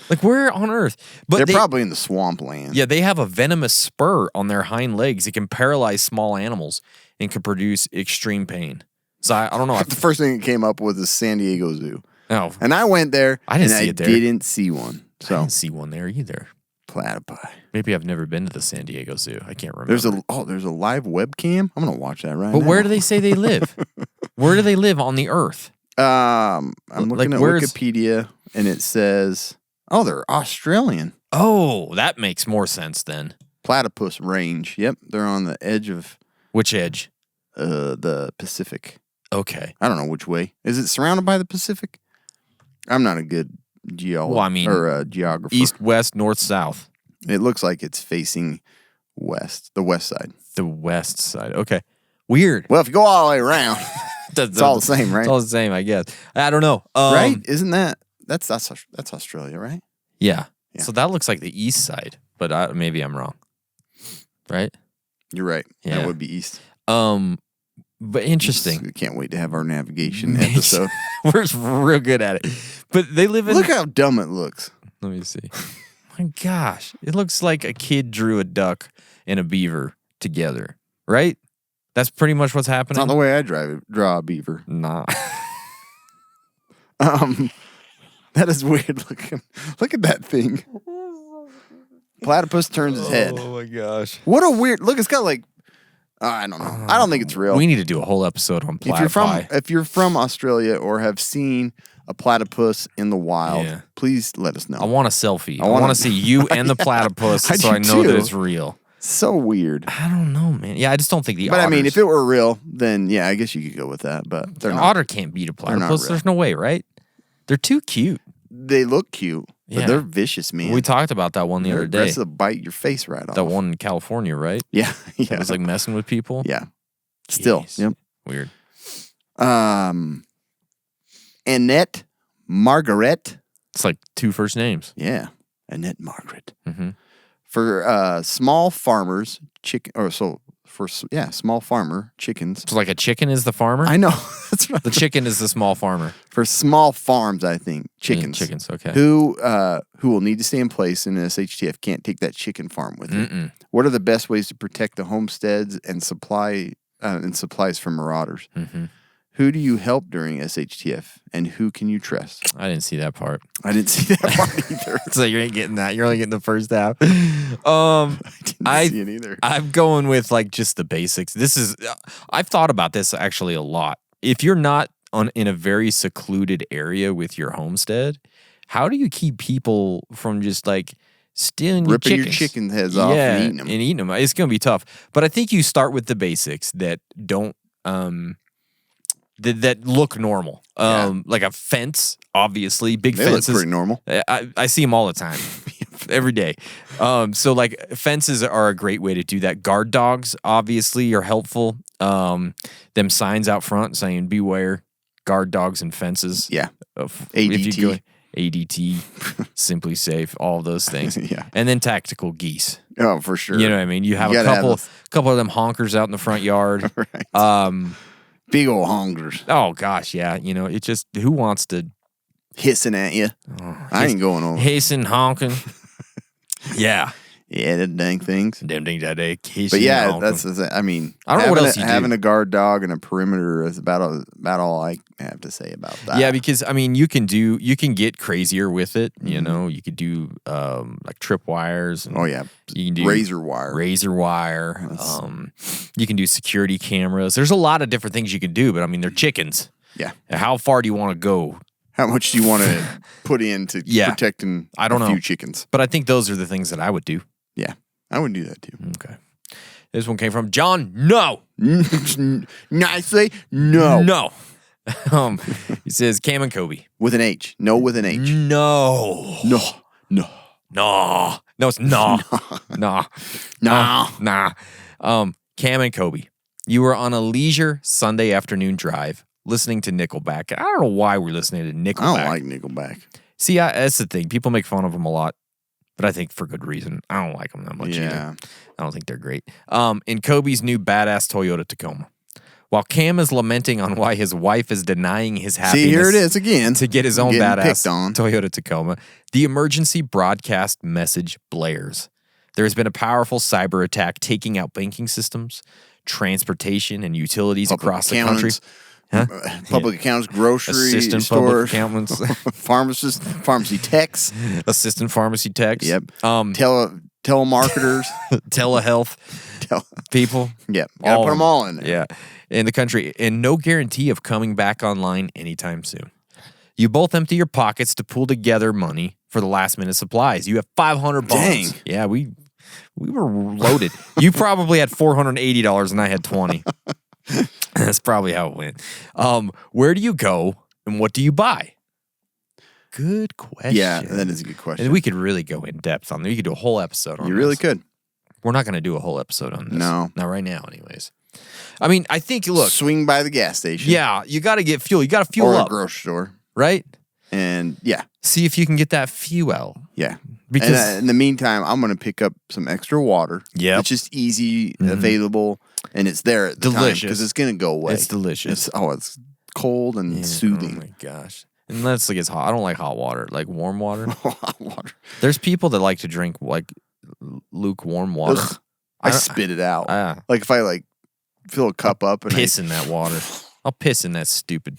Like where on earth? But They're probably in the swampland. yeah, they have a venomous spur on their hind legs. It can paralyze small animals and can produce extreme pain. So I don't know. The first thing that came up was the San Diego Zoo. Oh, And I went there. I didn't and see it there. didn't see one. I So didn't see one there either. platypi. Maybe I've never been to the San Diego Zoo. I can't remember. There's a live webcam. I'm gonna watch that right But now. where do they say they live? Where do they live on the earth? I'm looking at where's- Wikipedia, and it says, oh, they're Australian. Oh, that makes more sense then. Platypus range. Yep, they're on the edge of Which edge? the Pacific. Okay. I don't know which way. Is it surrounded by the Pacific? I'm not a good geologist Well, I mean, or geographer. East, west, north, south. It looks like it's facing west, the west side. The west side. Okay. Weird. Well, if you go all the way around, That's it's all the same, right? It's all the same, I guess. I don't know. Right? Isn't that's Australia, right? Yeah. Yeah. So that looks like the east side, but maybe I'm wrong. Right? You're right. Yeah. That would be east. But interesting. We can't wait to have our navigation episode. We're real good at it. But they live in. Look how dumb it looks. Let me see. My gosh. It looks like a kid drew a duck and a beaver together, right? That's pretty much what's It's happening. not the way I draw a beaver. Nah. That is weird looking. Look at that thing. Platypus turns his head. Oh my gosh. What a weird look. It's got like I don't know. I don't think it's real. We need to do a whole episode on platypi. if you're from Australia or have seen a platypus in the wild, Yeah. please let us know. I want a selfie. I wanna- want to see you and the platypus I so do I know that too. it's real. So weird. I don't know, man. Yeah, I just don't think the But I mean, otters- if it were real, then yeah, I guess you could go with that. But they're an not. otter can't beat a They're not platypus. real. There's no way, right? They're too cute. They look cute, but Yeah. they're vicious, man. We talked about that one the They're other day. aggressive, bite your face right off. That one in California, right? Yeah, That yeah, was like messing with people. yeah. Still, Jeez. yep. Weird. Annette Margaret It's like 2 first names. Yeah. Annette Margaret. Mm-hmm. For small farmers, small farmer chickens. So like a chicken is the farmer? I know. That's right. The chicken is the small farmer. For small farms, I think chickens. Chickens, okay. Who will need to stay in place, and SHTF can't take that chicken farm with it. What are the best ways to protect the homesteads and supplies from marauders? Mm-hmm. Who do you help during SHTF, and who can you trust? I didn't see that part. I didn't see that part either. So you ain't getting that. You're only getting the first half. I didn't see it either. I'm going with like just the basics. I've thought about this actually a lot. If you're not in a very secluded area with your homestead, how do you keep people from just like stealing ripping your your chicken heads off and eating them? It's going to be tough. But I think you start with the basics that don't that look normal. Like a fence, obviously. Big fences. They look pretty normal. I see them all the time. Every day. So like fences are a great way to do that. Guard dogs obviously are helpful. Them signs out front saying beware guard dogs and fences. Yeah. ADT. ADT, Simply Safe, all those things. Yeah. And then tactical geese. Oh, for sure. You know what I mean? You have a couple of them honkers out in the front yard. Right. Big old hongers. Oh gosh, yeah. You know, it's just who wants to hissing at you? I ain't going over. Hissing, honking. Yeah. Yeah, the dang things. Damn dang that day. But yeah, that's I mean, I don't know what else you do. Having a guard dog and a perimeter is about all I have to say about that. Yeah, because I mean, you can get crazier with it. You know, you could do like tripwires. And you can do razor wire. You can do security cameras. There's a lot of different things you can do, but I mean, they're chickens. Yeah. How far do you want to go? How much do you want to put into protecting a few chickens? But I think those are the things that I would do. Yeah, I would do that too. Okay. This one came from John. No. Nicely, no. No. He says Cam and Kobe. With an H. No with an H. No. No. No. No. No, it's no. Nah. Nah. Cam and Kobe. You were on a leisure Sunday afternoon drive listening to Nickelback. I don't know why we're listening to Nickelback. I don't like Nickelback. See, that's the thing. People make fun of them a lot, but I think for good reason. I don't like them that much either. I don't think they're great. In Kobe's new badass Toyota Tacoma. While Cam is lamenting on why his wife is denying his happiness. See, here it is again. To get his own badass Toyota Tacoma, the emergency broadcast message blares. There has been a powerful cyber attack taking out banking systems, transportation, and utilities across the country. Public accountants, grocery assistant stores, public accountants, pharmacists, pharmacy techs, assistant pharmacy techs. Yep. Telemarketers, telehealth people. Yep. Gotta put them all in there. Yeah. In the country, and no guarantee of coming back online anytime soon. You both empty your pockets to pull together money for the last minute supplies. You have $500. Dang. Yeah, we were loaded. You probably had $480 and I had $20. That's probably how it went. Where do you go and what do you buy? Good question. Yeah, that is a good question. And we could really go in depth on this. We could do a whole episode on this. You really could. We're not going to do a whole episode on this. No. Not right now, anyways. I mean, I think, look. Swing by the gas station. Yeah, you got to get fuel. You got to fuel up. Or up. a grocery store. Right? And, yeah. See if you can get that fuel. Yeah. Because in the meantime, I'm going to pick up some extra water. Yeah. It's just easy, available, and it's there at the time because it's going to go away. It's delicious. It's cold and soothing. Oh, my gosh. Unless it gets hot. I don't like hot water. Like warm water. Hot water. There's people that like to drink like lukewarm water. Ugh. I spit it out. Ah. Like if I fill a cup up and piss in that water. I'll piss in that stupid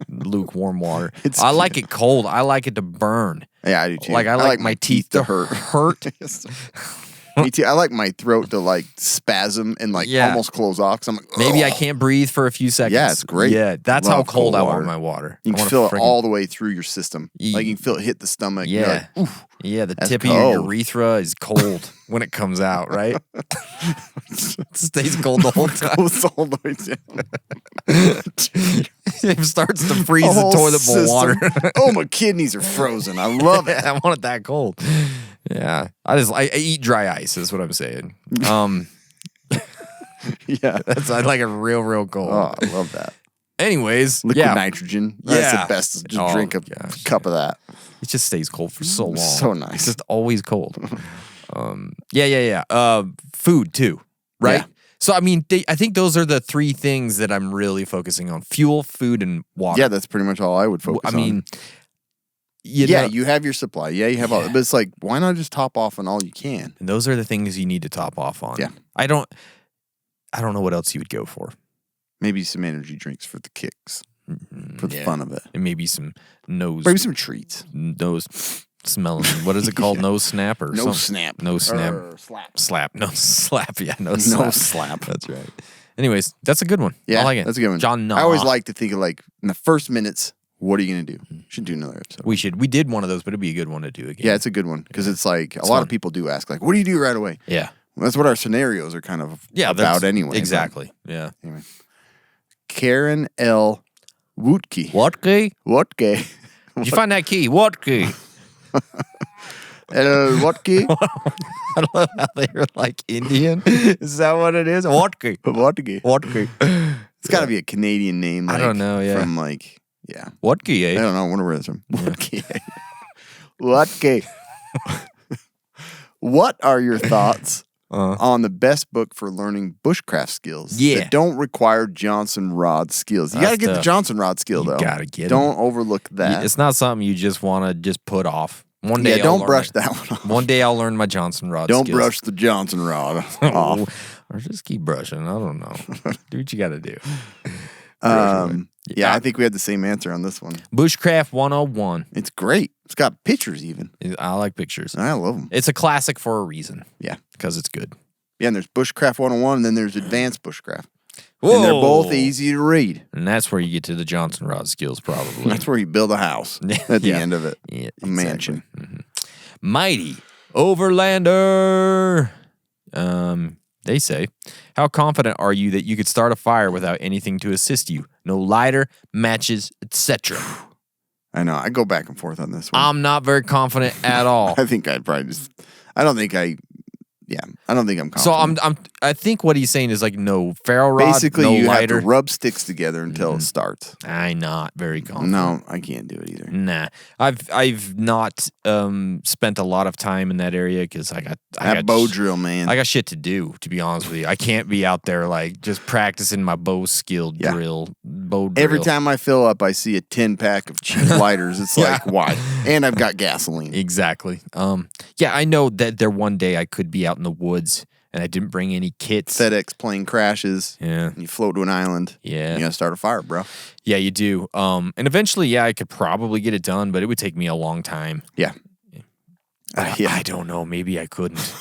lukewarm water. It's I like it cold. I like it to burn. Yeah, I do too. Like I like my teeth to hurt. Me too. I like my throat to spasm and almost close off. 'Cause I'm like, maybe I can't breathe for a few seconds. Yeah, it's great. Yeah, that's Love how cold I water. want my water. You can feel it all the way through your system. Like you can feel it hit the stomach. Yeah. You're like, oof. Yeah, the That's tip of your cold. urethra is cold when it comes out, right? It stays cold the whole time. Goes all the way down. It starts to freeze The the whole toilet bowl system. water. Oh, my kidneys are frozen. I love it. I want it that cold. Yeah, I eat dry ice. Is what I'm saying. Yeah. I like it real cold. Oh, I love that. Anyways, Liquid nitrogen. That's Yeah. the best. Just Oh, drink a gosh, cup of that. It just stays cold for so long. So nice. It's just always cold. Food too, right? Yeah. So I mean, I think those are the three things that I'm really focusing on: fuel, food, and water. Yeah, that's pretty much all I would focus on. I mean, you have your supply. Yeah, you have all. But it's like, why not just top off on all you can? and those are the things you need to top off on. Yeah. I don't know what else you would go for. Maybe some energy drinks for the kicks, for the fun of it. And maybe some Maybe some treats. nose smelling. What is it called? Nose snap or No something? snap. No snap. Slap. Slap. No slap. Yeah, no No slap. slap. That's right. Anyways, that's a good one. Yeah, I like it. that's a good one. John I always Nah. like to think of like in the first minutes, what are you going to do? Should do another episode. We did one of those, but it'd be a good one to do again. Yeah, it's a good one because it's like a lot fun. of people do ask, like, what do you do right away? Yeah. Well, that's what our scenarios are kind of That's- about anyway. Exactly. Yeah. But anyway. Karen L. Wootke. What key? Wotke. Did you find that key? What key? Wotke? I love how they're like Indian. Is that what it is? What key? Wotke. What key? It's got to be a Canadian name. I don't know, yeah. From like, yeah. What key, I eh? don't know. I wonder where it's from. Wotke. Wotke. What are your thoughts on the best book for learning bushcraft skills that don't require Johnson rod skills? You got to get the Johnson rod skill, though. You gotta get 'em. Don't overlook that. It's not something you just want to just put off. One day, Yeah, don't I'll brush learn it. that one off. One day I'll learn my Johnson rod. Don't skills. brush the Johnson rod off. Or just keep brushing. I don't know. Do what you got to do. Yeah, I think we had the same answer on this one. Bushcraft 101. It's great. It's got pictures even. I like pictures. I love them. It's a classic for a reason. Yeah. Because it's good. Yeah, and there's Bushcraft 101, and then there's Advanced Bushcraft. And they're both easy to read. And that's where you get to the Johnson rod skills, probably. That's where you build a house at the Yeah. end of it. Yeah, A mansion. Mighty Overlander. They say, how confident are you that you could start a fire without anything to assist you? No lighter, matches, etc. I know. I go back and forth on this one. I'm not very confident at all. I think I'd probably just. I don't think I'm confident. So I think what he's saying is like no ferro rod, Basically, no you lighter. have to rub sticks together until it starts. I'm not very confident. No, I can't do it either. Nah, I've not spent a lot of time in that area because I got bow drill, man. I got shit to do, to be honest with you. I can't be out there like just practicing my bow skill bow drill. Every time I fill up, I see a 10-pack of cheap lighters. It's like, why? And I've got gasoline. Exactly. Yeah, I know that there one day I could be out in the woods and I didn't bring any kits. FedEx plane crashes. Yeah. And you float to an island. Yeah. You got to start a fire, bro. Yeah, you do. And eventually, yeah, I could probably get it done, but it would take me a long time. Yeah. I don't know. Maybe I couldn't.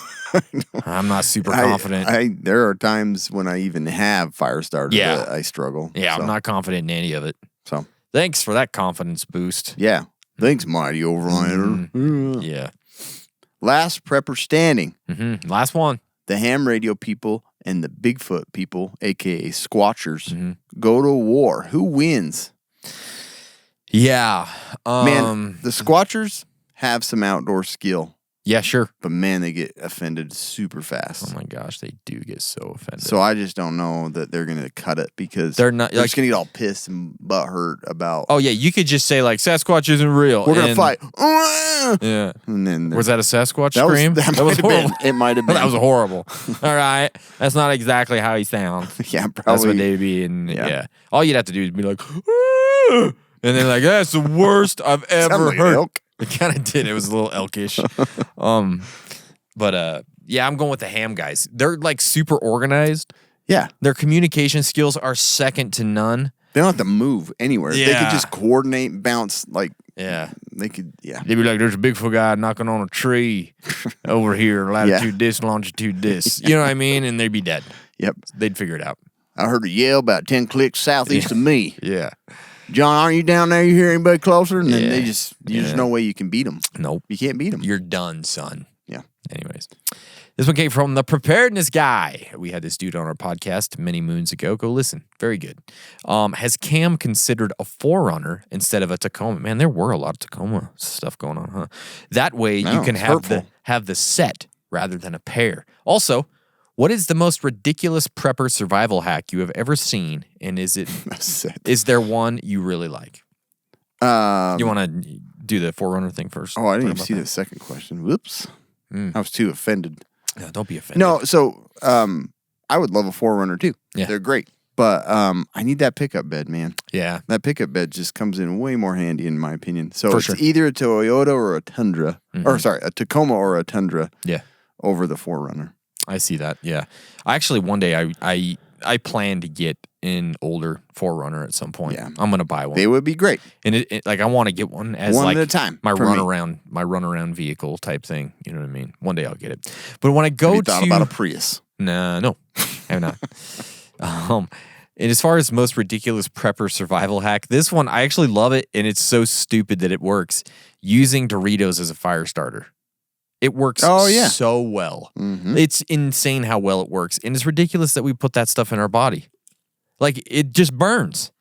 I'm not super confident. There are times when I even have fire starters that I struggle. Yeah, So, I'm not confident in any of it. So, Thanks for that confidence boost. yeah. Thanks, Mighty Overlander. Yeah. Last prepper standing. Last one. The ham radio people and the Bigfoot people, a.k.a. Squatchers, go to war. Who wins? Yeah. Man, the Squatchers have some outdoor skill. Yeah, sure. But man, they get offended super fast. Oh my gosh, they do get so offended. So I just don't know that they're going to cut it because They're not- They're like- just going to get all pissed and butthurt about. Oh yeah, you could just say like Sasquatch isn't real. We're going to and- fight. Yeah. And then Was that a Sasquatch that was, scream? that might was have been. horrible. It might have been. That was horrible. All right, that's not exactly how he sounds. Yeah, That's probably. what they'd be. And Yeah. yeah, all you'd have to do is be like, "Ah!" and they're like, "That's the worst I've ever Sounded like an heard." elk. It kind of did. It was a little elkish. But yeah, I'm going with the ham guys. They're like super organized. Yeah. Their communication skills are second to none. They don't have to move anywhere. They Yeah. could just coordinate and bounce. Like, Yeah. they could, yeah. They'd be like, there's a Bigfoot guy knocking on a tree over here, latitude this, longitude this. You know what I mean? And they'd be dead. Yep. They'd figure it out. I heard a yell about 10 clicks southeast of me. Yeah. John, aren't you down there? You hear anybody closer? And then Yeah. there's no way you can beat them. Nope. You can't beat them. You're done, son. Yeah. Anyways, this one came from the preparedness guy. We had this dude on our podcast many moons ago. Go listen. Very good. Has Cam considered a Forerunner instead of a Tacoma? Man, there were a lot of Tacoma stuff going on, huh? That way you can it's hurtful. have the set rather than a pair. Also, What is the most ridiculous prepper survival hack you have ever seen? And is there one you really like? You want to do the Forerunner thing first? Oh, I didn't even see the second question. Whoops. I was too offended. No, don't be offended. No, so I would love a Forerunner too. Yeah. They're great. But I need that pickup bed, man. Yeah. That pickup bed just comes in way more handy in my opinion. So For it's sure. either a Toyota or a Tundra. Or sorry, a Tacoma or a Tundra. Yeah. Over the Forerunner. I see that. Yeah. Actually, one day I plan to get an older Forerunner at some point. Yeah. I'm going to buy one. They would be great. And like I want to get one as One like at a time my for me. runaround vehicle type thing. You know what I mean? One day I'll get it. But when I go Have you thought about a Prius? No, I have not. And as far as most ridiculous prepper survival hack, this one I actually love it, and it's so stupid that it works. Using Doritos as a fire starter. It works so well. Mm-hmm. It's insane how well it works. And it's ridiculous that we put that stuff in our body. Like, it just burns.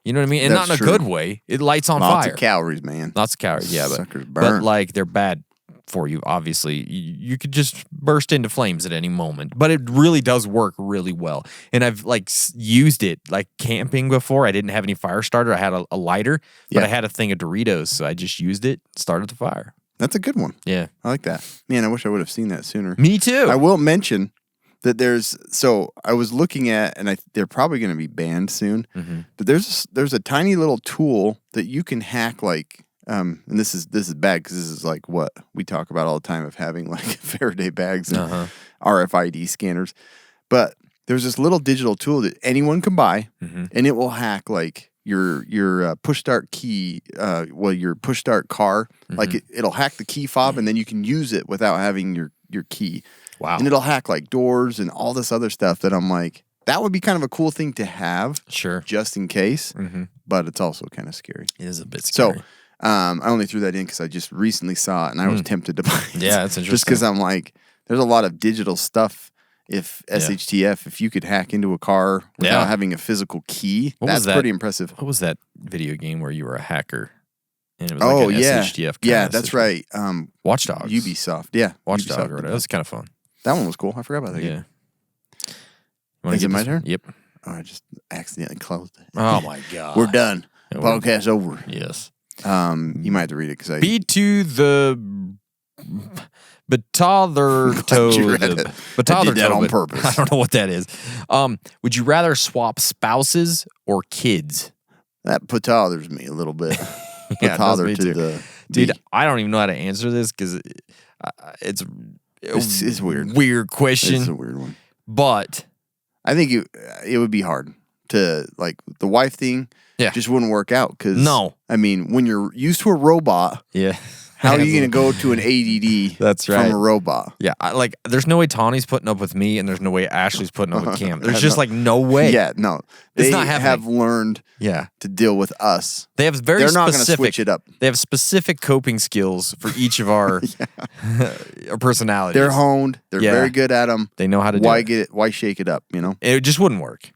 You know what I mean? And That's not in a true. good way. It lights on Lots fire. of calories, man. Lots of calories, yeah. Suckers But burn. like, they're bad for you, obviously. You could just burst into flames at any moment. But it really does work really well. And I've, like, used it, like, camping before. I didn't have any fire starter. I had a lighter, but I had a thing of Doritos. So I just used it, started the fire. That's a good one. Yeah. I like that. Man, I wish I would have seen that sooner. Me too. I will mention that I was looking at, and they're probably going to be banned soon, but there's a tiny little tool that you can hack, like, and this is bad because this is like what we talk about all the time of having like Faraday bags and RFID scanners. But there's this little digital tool that anyone can buy, and it will hack like your push start key, your push start car. Like it'll hack the key fob, and then you can use it without having your key. Wow. And it'll hack like doors and all this other stuff that I'm like, that would be kind of a cool thing to have. Sure. Just in case. But it's also kind of scary. It is a bit scary. So I only threw that in because I just recently saw it and I was tempted to buy it. Yeah, that's interesting. Just because I'm like, there's a lot of digital stuff. If SHTF, if you could hack into a car without having a physical key, that's pretty impressive. What was that video game where you were a hacker? And it was like an SHTF kind Yeah, of that's situation. right. Watch Dogs. Ubisoft. Yeah. Watchdog Ubisoft. or whatever. That was kind of fun. That one was cool. I forgot about that game. Yeah. Is it my turn? Yep. Oh, I just accidentally closed it. Oh my God. We're done. Yeah, we're- Podcast over. Yes. You might have to read it because I Be to the Betother Glad you read it. I did that on purpose. I don't know what that is. Would you rather swap spouses or kids? that bothers me a little bit. Yeah, it does me to too. the Dude, B. I don't even know how to answer this because it's weird. Weird question. It's a weird one. But I think it would be hard to, like, the wife thing. Yeah. Just wouldn't work out because No. I mean, when you're used to a robot, yeah. how are you going to go to an ADD? That's right. From a robot? Yeah, there's no way Tawny's putting up with me, and there's no way Ashley's putting up with Cam. There's just like no way. Yeah, no. It's They not happening. have learned Yeah. to deal with us. They have very They're not specific. gonna switch it up. They have specific coping skills for each of our our personalities. They're honed. They're Yeah. very good at them. They know how to Why do it. Why shake it up? You know, It just wouldn't work.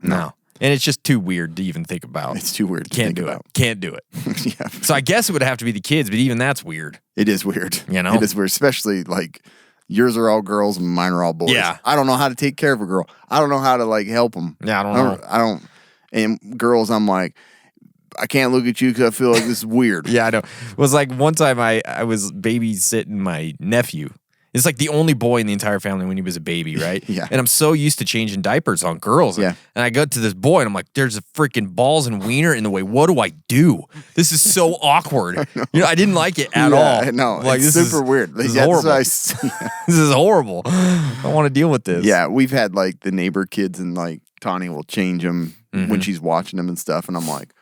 No. And it's just too weird to even think about. it's too weird. To Can't think do about. it. Can't do it. Yeah, So I guess it would have to be the kids, but even that's weird. it is weird. You know? it is weird, especially like yours are all girls and mine are all boys. Yeah. I don't know how to take care of a girl. I don't know how to like help them. Yeah, I don't know. I don't. And girls, I'm like, I can't look at you because I feel like this is weird. Yeah, I know. It was like one time I was babysitting my nephew. It's like the only boy in the entire family when he was a baby, right? Yeah. And I'm so used to changing diapers on girls. Yeah. And I go to this boy and I'm like, there's a freaking balls and wiener in the way. What do I do? This is so awkward. I didn't like it at all. No, Like, it's this super is, weird. This is That's horrible. what This is horrible. I don't want to deal with this. Yeah, we've had like the neighbor kids and like Tawny will change them when she's watching them and stuff. And I'm like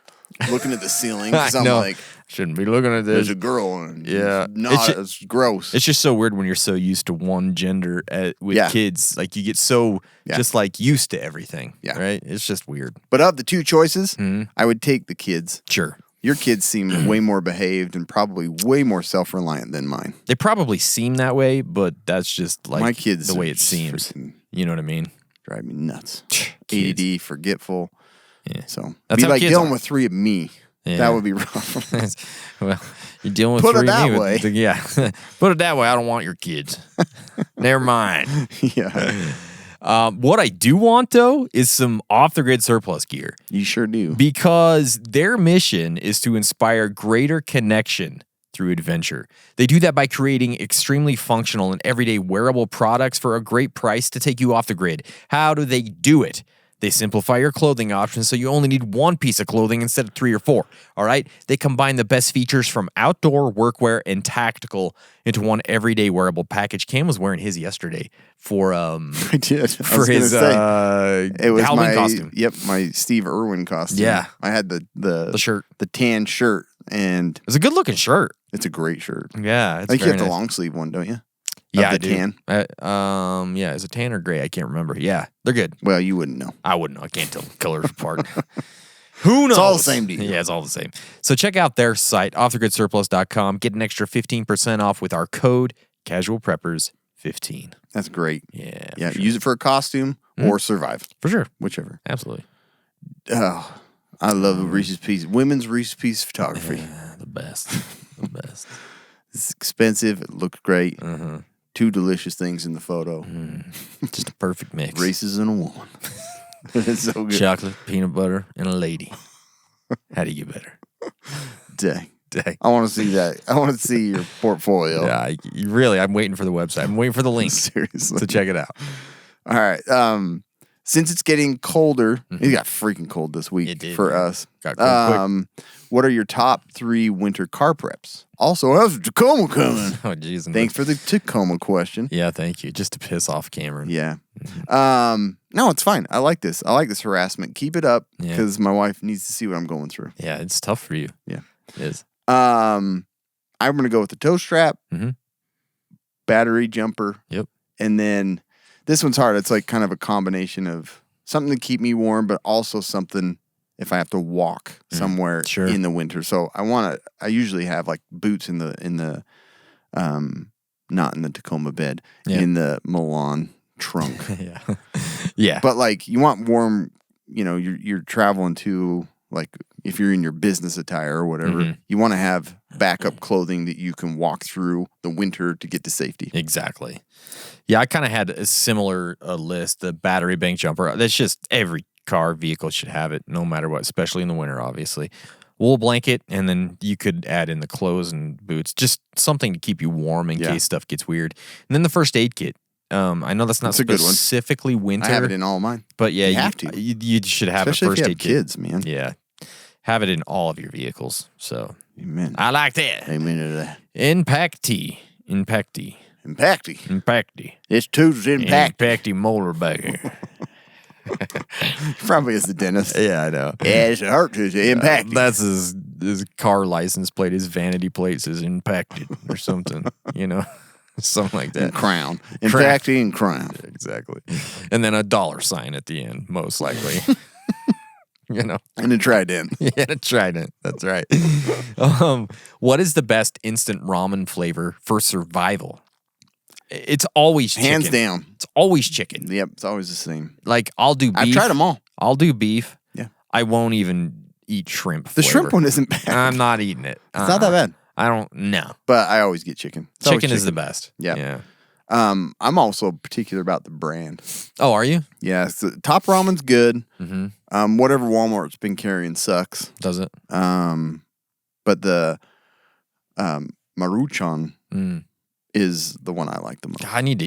looking at the ceiling because I I'm know. like, Shouldn't be looking at there's this. a girl and Yeah. it's gross. It's just so weird when you're so used to one gender with Yeah. kids. Like you get so just like used to everything. Yeah. Right? It's just weird. But of the two choices, I would take the kids. Sure. Your kids seem way more behaved and probably way more self-reliant than mine. They probably seem that way, but that's just like My kids the way are it just seems. freaking You know what I mean? drive me nuts. Kids. ADD, forgetful. Yeah. So That's be how like kids dealing are. with three of me. Yeah. That would be rough. Well, you're dealing with Put it three that of me way. yeah. Put it that way. I don't want your kids. Never mind. Yeah. What I do want, though, is some off-the-grid surplus gear. You sure do. Because their mission is to inspire greater connection through adventure. They do that by creating extremely functional and everyday wearable products for a great price to take you off the grid. How do they do it? They simplify your clothing options so you only need one piece of clothing instead of 3 or 4. All right? They combine the best features from outdoor, workwear, and tactical into one everyday wearable package. Cam was wearing his yesterday for I did. for his it was Halloween costume. Yep, my Steve Irwin costume. Yeah. I had the shirt, the tan shirt, and it was a good looking shirt. it's a great shirt. Yeah, it's I think you have the nice. long sleeve one, don't you? Yeah, the I do. tan. Yeah, is it tan or gray? I can't remember. Yeah, they're good. Well, you wouldn't know. I wouldn't know. I can't tell colors apart. Who knows? It's all the same to you. Yeah, it's all the same. So check out their site, offthegridsurplus.com. Get an extra 15% off with our code CASUALPREPPERS15. That's great. Yeah. Yeah, for sure. use it for a costume or survive, For sure. whichever. Absolutely. Oh, I love Reese's Pieces. Women's Reese's Pieces photography. Yeah, the best. The best. It's expensive. It looks great. Uh-huh. 2 delicious things in the photo. Just a perfect mix. Races and a woman. It's so good. Chocolate, peanut butter, and a lady. How do you get better? Dang. Dang. I want to see that. I want to see your portfolio. Yeah, I'm waiting for the website. I'm waiting for the link Seriously. to check it out. All right. Since it's getting colder, it got freaking cold this week It did, for man. us. Got cold quick. What are your top 3 winter car preps? Also, how's Tacoma coming? Oh, jeez. Thanks for the Tacoma question. Yeah, thank you. Just to piss off Cameron. Yeah. No, it's fine. I like this. I like this harassment. Keep it up Yeah. because my wife needs to see what I'm going through. Yeah, it's tough for you. Yeah. It is. I'm going to go with the toe strap, Mhm. battery jumper. Yep. And then this one's hard. It's like kind of a combination of something to keep me warm, but also something if I have to walk somewhere Sure. in the winter. So I usually have like boots in the not in the Tacoma bed, Yeah. in the Milan trunk. Yeah. Yeah. But like you want warm, you're traveling to, like, if you're in your business attire or whatever, you want to have backup clothing that you can walk through the winter to get to safety. Exactly. Yeah, I kind of had a similar list. The battery bank jumper. That's just every car vehicle should have it, no matter what, especially in the winter, obviously. Wool blanket, and then you could add in the clothes and boots. Just something to keep you warm in case stuff gets weird. And then the first aid kit. I know that's not That's a good one. specifically winter. I have it in all of mine. But yeah, You have to. You should have Especially a first if you aid have kids, man. kit. Yeah. Have it in all of your vehicles. So Amen. I like that. Amen to that. Impacty. Impacty. It's Tuesday impact. Impacty motorbike. Probably is the dentist. Yeah, I know. Yeah, it's a hurt Tuesday. Impact. That's his car license plate. His vanity plate says impacted or something, something like that. Crown. Impacty and crown. Exactly. And then a $sign at the end, most likely. And a trident. Yeah, a trident. That's right. What is the best instant ramen flavor for survival? It's always chicken. Hands down. It's always chicken. Yep, it's always the same. Like, I'll do beef. I've tried them all. I'll do beef. Yeah. I won't even eat shrimp The flavor. shrimp one isn't bad. I'm not eating it. It's not that bad. I don't know. But I always get chicken. It's always Chicken is the best. Yeah. Yeah. I'm also particular about the brand. Oh, are you? Yeah, so Top Ramen's good. Mm-hmm. Whatever Walmart's been carrying sucks. Does it? But the Maruchan Mm. is the one I like the most.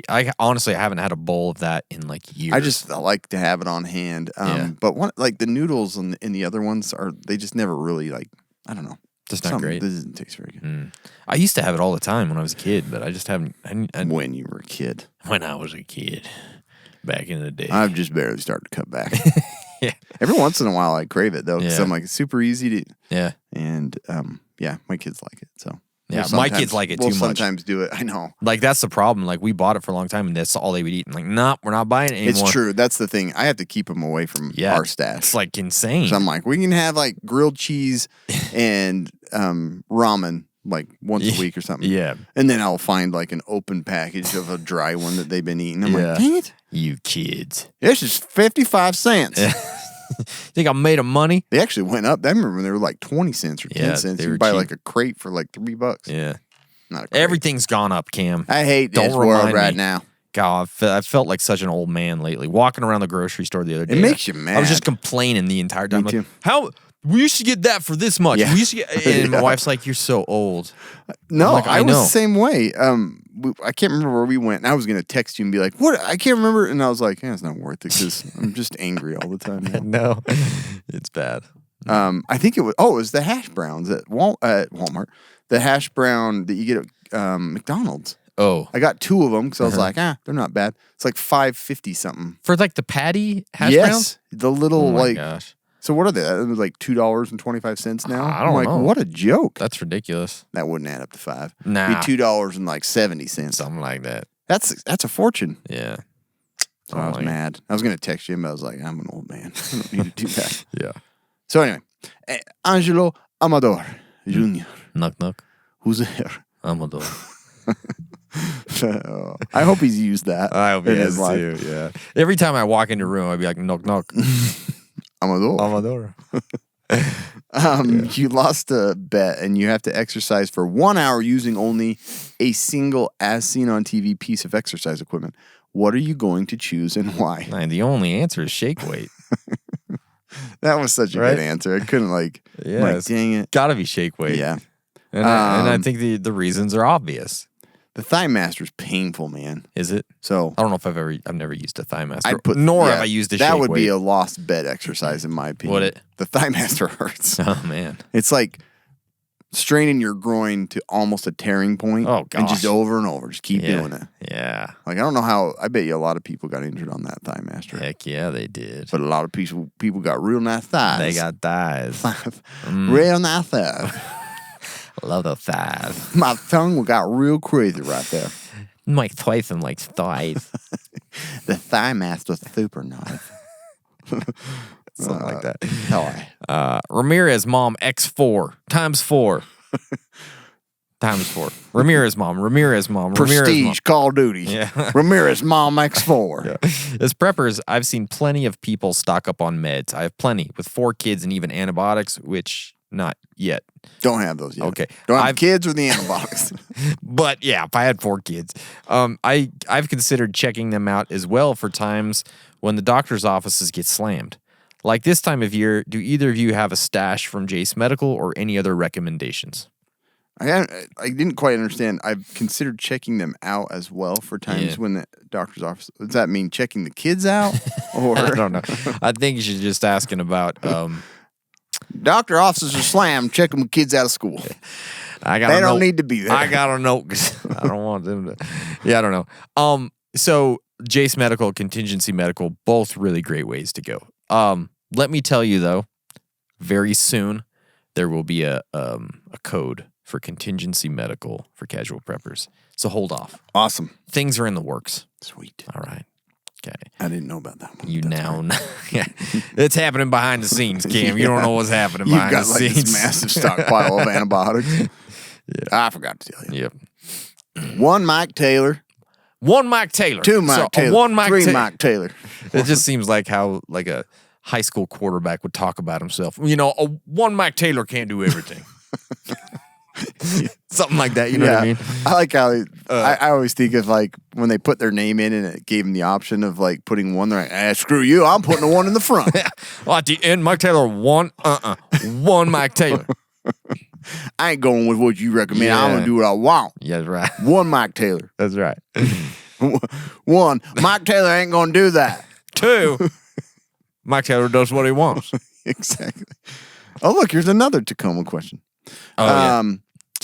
I honestly haven't had a bowl of that in like years. I like to have it on hand. Yeah. But the noodles and the other ones they just never really, like, I don't know. Just not Something great. doesn't taste very good. Mm. I used to have it all the time when I was a kid, but I just haven't. When you were a kid. When I was a kid, back in the day. I've just barely started to cut back. Yeah. Every once in a while I crave it though, because Yeah. I'm like, it's super easy to. Yeah. And my kids like it. So Yeah, we'll my kids like it too We'll much. sometimes do it. I know. Like, that's the problem. Like, we bought it for a long time, and that's all they would eat. And like, nah, we're not buying it anymore. It's true. That's the thing. I have to keep them away from our stash. It's like insane. So I'm like, we can have like grilled cheese and ramen like once a week or something. Yeah. And then I'll find like an open package of a dry one that they've been eating. I'm Yeah. like, dang it. You kids. This is 55 cents. Think I made 'em money? They actually went up. I remember when they were like 20 cents or 10 Yeah, cents. they You were buy cheap. like a crate for like $3. Yeah. Not a crate. Everything's gone up, Cam. I hate Don't this world remind right me. now. God, I felt like such an old man lately. Walking around the grocery store the other day. It makes you mad. I was just complaining the entire time. Me too. Like, how we used to get that for this much. Yeah. We used to get, and my wife's like, "You're so old." No, I'm like, I I was know. the same way. I can't remember where we went, and I was going to text you and be like, "What? I can't remember." And I was like, "Yeah, it's not worth it because I'm just angry all the time." Now. No, it's bad. I think it was the hash browns at Walmart. The hash brown that you get at McDonald's. Oh, I got 2 of them because I was like, they're not bad. It's like $5.50 something. for like the patty hash yes, browns. the little Oh my like. gosh, So what are they? It was like $2.25 now. I don't I'm like, know. what a joke. that's ridiculous. That wouldn't add up to 5. Nah. It'd be $2.70. Something like that. That's a fortune. Yeah. So I was mad. I was gonna text him, but I was like, I'm an old man. I don't need to do that. Yeah. So anyway, Angelo Amador Jr. Knock knock. Who's there? Amador. I hope he's used that. I hope he in has his life. too. Yeah. Every time I walk into a room, I'd be like, knock knock. Amador. Amador. You lost a bet and you have to exercise for 1 hour using only a single as seen on TV piece of exercise equipment. What are you going to choose and why? And the only answer is shake weight. That was such a Right? good answer. I couldn't Yeah, like, it's dang it. Gotta be shake weight. Yeah. And I think the reasons are obvious. The Thigh Master's painful, man. Is it? So I don't know if I've never used a Thigh Master. I'd put, nor yeah, have I used a that shake would weight. be a lost bet exercise in my opinion. Would it? The Thigh Master hurts. Oh man. It's like straining your groin to almost a tearing point. Oh, And just gosh. over and over. Just keep Yeah. doing it. Yeah. Like I don't know how. I bet you a lot of people got injured on that Thigh Master. Heck yeah, they did. But a lot of people got real nice thighs. They got thighs. real nice thighs. Love the thighs. My tongue got real crazy right there. Mike Tyson likes thighs. The Thigh Master's super nice. Something like that. Hi. Ramirez mom X4 times 4. Times 4. Ramirez mom. Ramirez mom. Ramirez mom. Prestige Call of Duty. Yeah. Ramirez Mom X4. As preppers, I've seen plenty of people stock up on meds. I have plenty with 4 kids and even antibiotics, which not yet. Don't have those yet. Okay. Don't have I've- kids or the antibiotics. But yeah, if I had 4 kids, I've considered checking them out as well for times when the doctor's offices get slammed. Like this time of year, do either of you have a stash from Jace Medical or any other recommendations? I didn't quite understand. I've considered checking them out as well for times Yeah. when the doctor's office. Does that mean checking the kids out? Or I don't know. I think you're just asking about. doctor offices are slammed. Check them kids out of school. I got. They don't need to be there. I gotta know because I don't want them to. Yeah, I don't know. So Jace Medical, Contingency Medical, both really great ways to go. Let me tell you though, very soon there will be a code for Contingency Medical for casual preppers. So hold off. Awesome. Things are in the works. Sweet. All right. Okay. I didn't know about that one. You That's now great. know. Yeah. It's happening behind the scenes, Cam. You don't know what's happening You've behind got the like scenes. this massive stockpile of antibiotics. I forgot to tell you. Yep. 1 Mike Taylor. 1 Mike Taylor. 2 Mike Taylor. 1 Mike 3 Taylor. Mike Taylor. It just seems like how like a high school quarterback would talk about himself. You know, 1 Mike Taylor can't do everything. Something like that. You know what I mean? I like how I always think of like when they put their name in and it gave them the option of like putting 1. They're like, screw you. I'm putting a 1 in the front. Well, at the end, Mike Taylor 1. 1 Mike Taylor. I ain't going with what you recommend. Yeah. I'm going to do what I want. Yeah, that's right. 1 Mike Taylor. That's right. 1 Mike Taylor ain't going to do that. 2, Mike Taylor does what he wants. Exactly. Oh, look, here's another Tacoma question. Oh, yeah.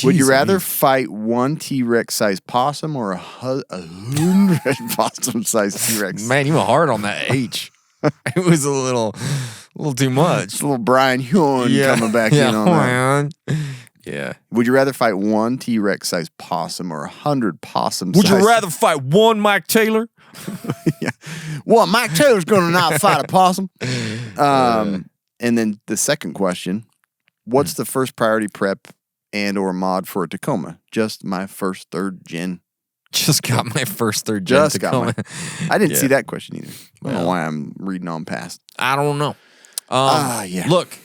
Would you Jeez, rather man. fight 1 T-Rex sized possum or 100 possum sized T-Rex? Man, you were hard on that H. It was a little too much. It's a little Brian Huon coming back in on that. Yeah. Would you rather fight 1 T-Rex sized possum or 100 possum Would sized? you rather fight 1 Mike Taylor? Yeah. Well, Mike Taylor's going to not fight a possum. And then the second question, what's the first priority prep and or mod for a Tacoma? Just my first 3rd gen. Just got my first 3rd gen Just got Tacoma. I didn't Yeah. see that question either. I don't know Well. why I'm reading on past. I don't know. Yeah. Look,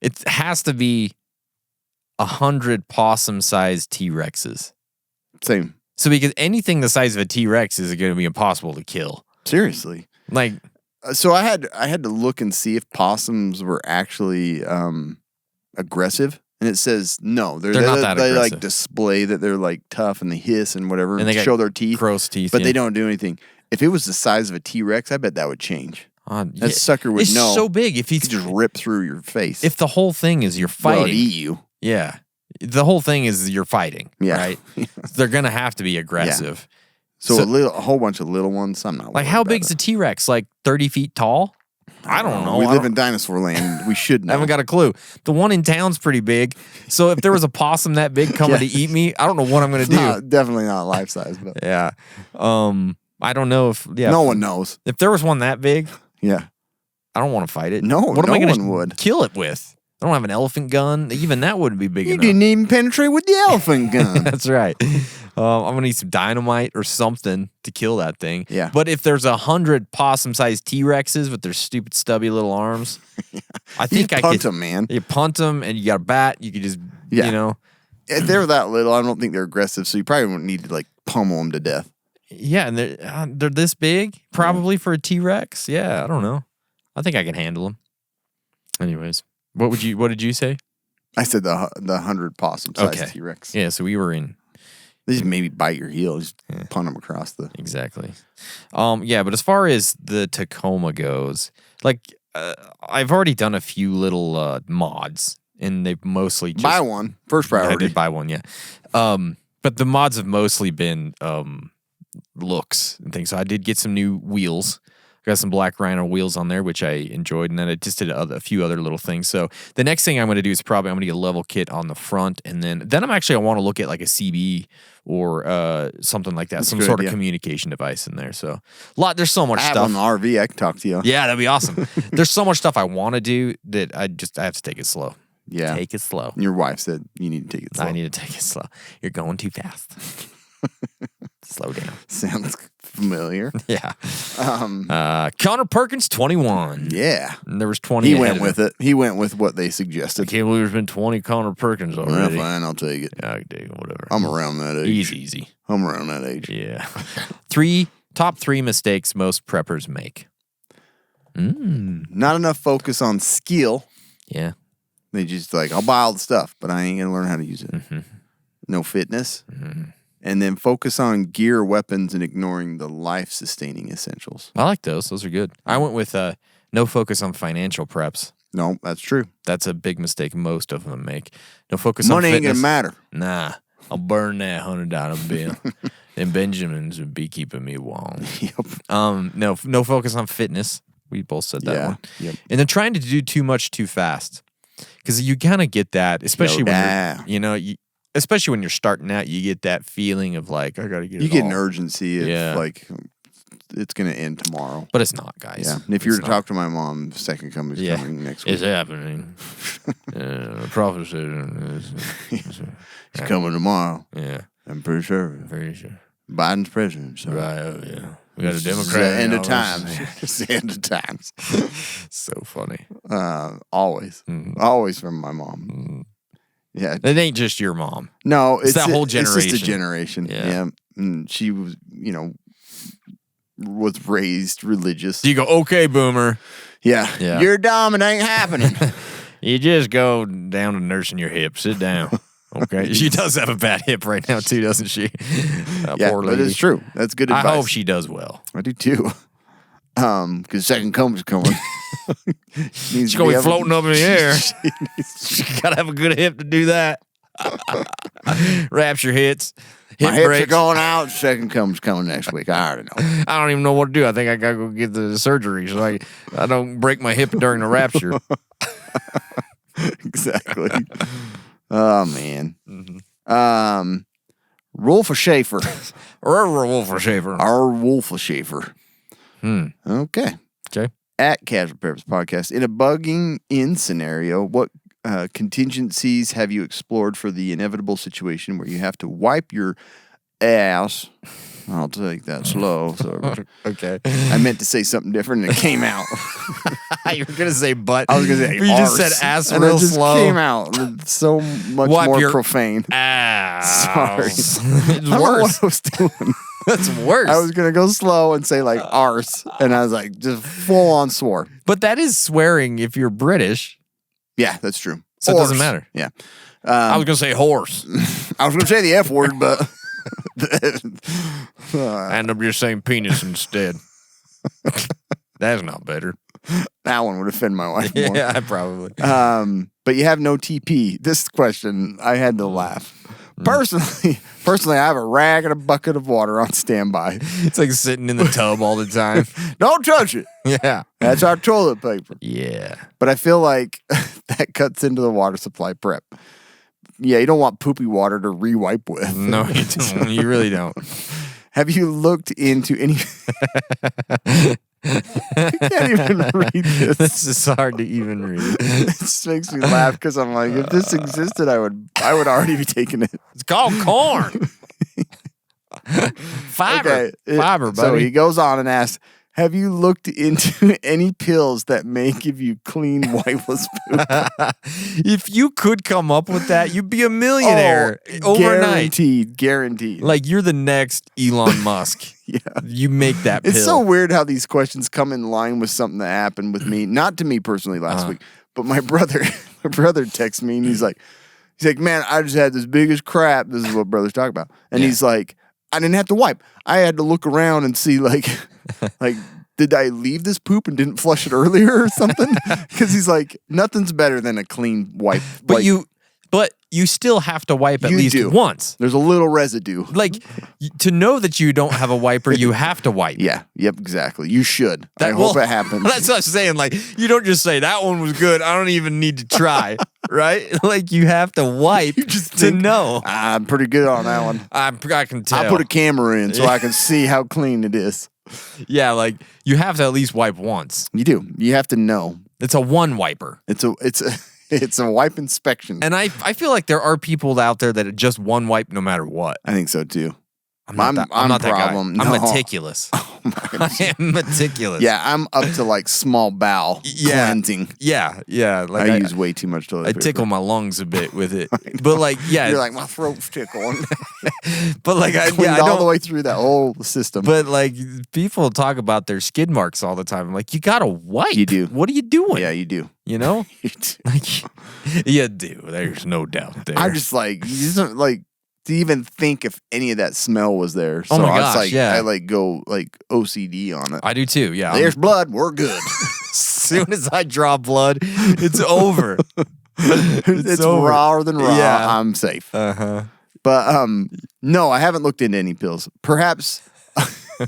it has to be 100 possum-sized T-Rexes. Same. So because anything the size of a T-Rex is going to be impossible to kill. Seriously. Like, So I had to look and see if possums were actually aggressive, and it says no. They're not that they aggressive. like display that they're like tough and they hiss and whatever And they got show their teeth, gross teeth, but yeah. they don't do anything. If it was the size of a T-Rex, I bet that would change. That sucker would it's know. so big. If He could just rip through your face. if the whole thing is you're Well, fighting, it'd eat you. yeah, the whole thing is you're fighting, Yeah. right? They're gonna have to be aggressive. So, So- a whole bunch of little ones. I'm not Like, worried how about big's a it. T-Rex? Like 30 feet tall? I don't know. We I live don't- in dinosaur land. We should I know. haven't got a clue. The one in town's pretty big. So if there was a possum that big coming to eat me, I don't know what I'm gonna do. Definitely not life size, but Yeah. I don't know if no one knows. If there was one that big, Yeah. I don't want to fight it. No, what am no I one gonna would. kill it with? I don't have an elephant gun. Even that wouldn't be big You enough. didn't even penetrate with the elephant gun. That's right. I'm gonna need some dynamite or something to kill that thing. Yeah. But if there's 100 possum-sized T-Rexes with their stupid stubby little arms, I think I punt could. them, man. You punt them, and you got a bat. You could just, Yeah. you know, If they're that little, I don't think they're aggressive, so you probably wouldn't need to like pummel them to death. yeah, and they're this big, probably for a T-Rex. Yeah, I don't know. I think I can handle them. Anyways, what did you say? I said the 100 possum sized Okay. T-Rex. Yeah, so we were in. They just maybe bite your heel, just punt them across the. Exactly. Yeah, but as far as the Tacoma goes, like I've already done a few little mods, and they've mostly just Buy one. First I priority. did buy one, yeah. But the mods have mostly been looks and things. So I did get some new wheels. Got some Black Rhino wheels on there, which I enjoyed, and then I just did a few other little things. So the next thing I'm going to do is I'm going to get a level kit on the front, and then I want to look at like a CB or something like that, That's some a good sort of idea. communication device in there. So there's so much I have stuff. on the RV. I can talk to you. Yeah, that'd be awesome. There's so much stuff I want to do that I have to take it slow. Yeah. Take it slow. And your wife said you need to take it slow. I need to take it slow. You're going too fast. Slow down. Sounds familiar. Yeah. Connor Perkins, 21. Yeah. And there was 20. He ahead went of with him. it. He went with what they I suggested. can't believe there's been 20 Connor Perkins Well, already. fine, I'll take it. Yeah, I can take it, whatever. I'm around that age. Easy. I'm around that age. Yeah. Top three mistakes most preppers make. Not enough focus on skill. Yeah. They just like, I'll buy all the stuff, but I ain't going to learn how to use it. No fitness. And then focus on gear, weapons, and ignoring the life-sustaining essentials. I like those. Those are good. I went with no focus on financial preps. No, that's true. That's a big mistake most of them make. No focus Money on ain't fitness. going to matter. Nah, I'll burn that $100 bill. And Benjamins would be keeping me warm. Yep. No focus on fitness. We both said that Yeah. one. Yep. And then trying to do too much too fast, because you kind of get that, especially when down. especially when you're starting out, you get that feeling of like, I gotta get. You it get all. an urgency of Yeah. like, it's going to end tomorrow. But it's not, guys. Yeah. And if you were It's to not. talk to my mom, second coming is coming next week. It's happening. The prophet said It's coming tomorrow. yeah, I'm pretty sure. very sure. Biden's president. So. Right, oh, yeah. We got a It's Democrat. the end in of office. times. It's the end of times. So funny. Always. Mm-hmm. Always from my mom. Yeah. It ain't just your mom. No, It's that whole It's just a generation. generation. Yeah. Yeah. And she was, was raised religious. Do you go, okay, boomer? Yeah. Yeah. You're dumb. It ain't happening. You just go down to nursing your hip. Sit down. Okay. She does have a bad hip right now, too, doesn't she? Yeah, Poor but lady. it's true. That's good I advice. hope she does well. I do too. Because second come's coming. She's going to be floating up in the air. She got to have a good hip to do that. Rapture hits. Hip My hips breaks. are going out. Second come's coming next week. I already know. I don't even know what to do. I think I got to go get the surgery so I don't break my hip during the rapture. Exactly. Oh man. Mm-hmm. Rolf Schaefer. Wolf shaver. Our Wolf Schaefer. Okay. Okay. At Casual Preppers Podcast, in a bugging in scenario, what contingencies have you explored for the inevitable situation where you have to wipe your ass? I'll take that slow. So Okay. I meant to say something different and it came out. you were gonna say butt. I was gonna say You just arse, said ass and real it just slow. came out so much Wipe more your profane. Ass. Sorry. It's I don't know worse. what I was doing. That's worse. I was gonna go slow and say like arse, and I was like just full on swore. But that is swearing if you're British. Yeah, that's true. So it doesn't matter. Yeah. I was gonna say horse. I was gonna say the F word, but I end up just saying penis instead. That's not better. that one would offend my wife more. Yeah, probably. But you have no TP. This question, I had to laugh. Personally, I have a rag and a bucket of water on standby. It's like sitting in the tub all the time. Don't touch it. Yeah. That's our toilet paper. Yeah. But I feel like that cuts into the water supply prep. Yeah, you don't want poopy water to re-wipe with. No, you don't. You really don't. Have you looked into any... I can't even read this. This is hard to even read. It just makes me laugh because I'm like, if this existed, I would already be taking it. It's called corn. Fiber. Fiber, buddy. So he goes on and asks, have you looked into any pills that may give you clean, wifeless poop? If you could come up with that, you'd be a millionaire overnight. Guaranteed. Like you're the next Elon Musk. Yeah. You make that pill. It's so weird how these questions come in line with something that happened with me. Not to me personally last week, but my brother texts me and he's like, man, I just had this biggest crap. This is what brothers talk about. And he's like, I didn't have to wipe. I had to look around and see like did I leave this poop and didn't flush it earlier or something? Because he's like, nothing's better than a clean wipe. But like, you still have to wipe at You least do. once. There's a little residue. Like to know that you don't have a wiper, you have to wipe. Yeah. Yep. Exactly. You should. I hope it happens. That's what I'm saying. Like you don't just say that one was good. I don't even need to try. Right? Like you have to wipe to know. I'm pretty good on that one. I can tell. I'll put a camera in so I can see how clean it is. Yeah, like you have to at least wipe once. You do. You have to know. It's a one wiper. It's a wipe inspection. And I feel like there are people out there that are just one wipe no matter what. I think so too. I'm not that problem. guy. I'm No. meticulous. I am meticulous. Yeah, I'm up to like small bowel cleansing. Yeah. Like I use way too much toilet I paper. tickle my lungs a bit with it. But like, yeah. You're like, my throat's tickling. But like, I Cleaned all don't. the way through that whole system. But like, people talk about their skid marks all the time. I'm like, you gotta wipe. You do. What are you doing? Yeah, you do. You know? You do. Like, you do. There's no doubt there. I'm just like, you just don't like to even think if any of that smell was there. So Oh my it's gosh, like, yeah. I like go like OCD on it. I do too. Yeah. There's blood. We're good. As soon as I draw blood, it's over. It's over. rawer than raw. Yeah. I'm safe. Uh-huh. But no, I haven't looked into any pills. Perhaps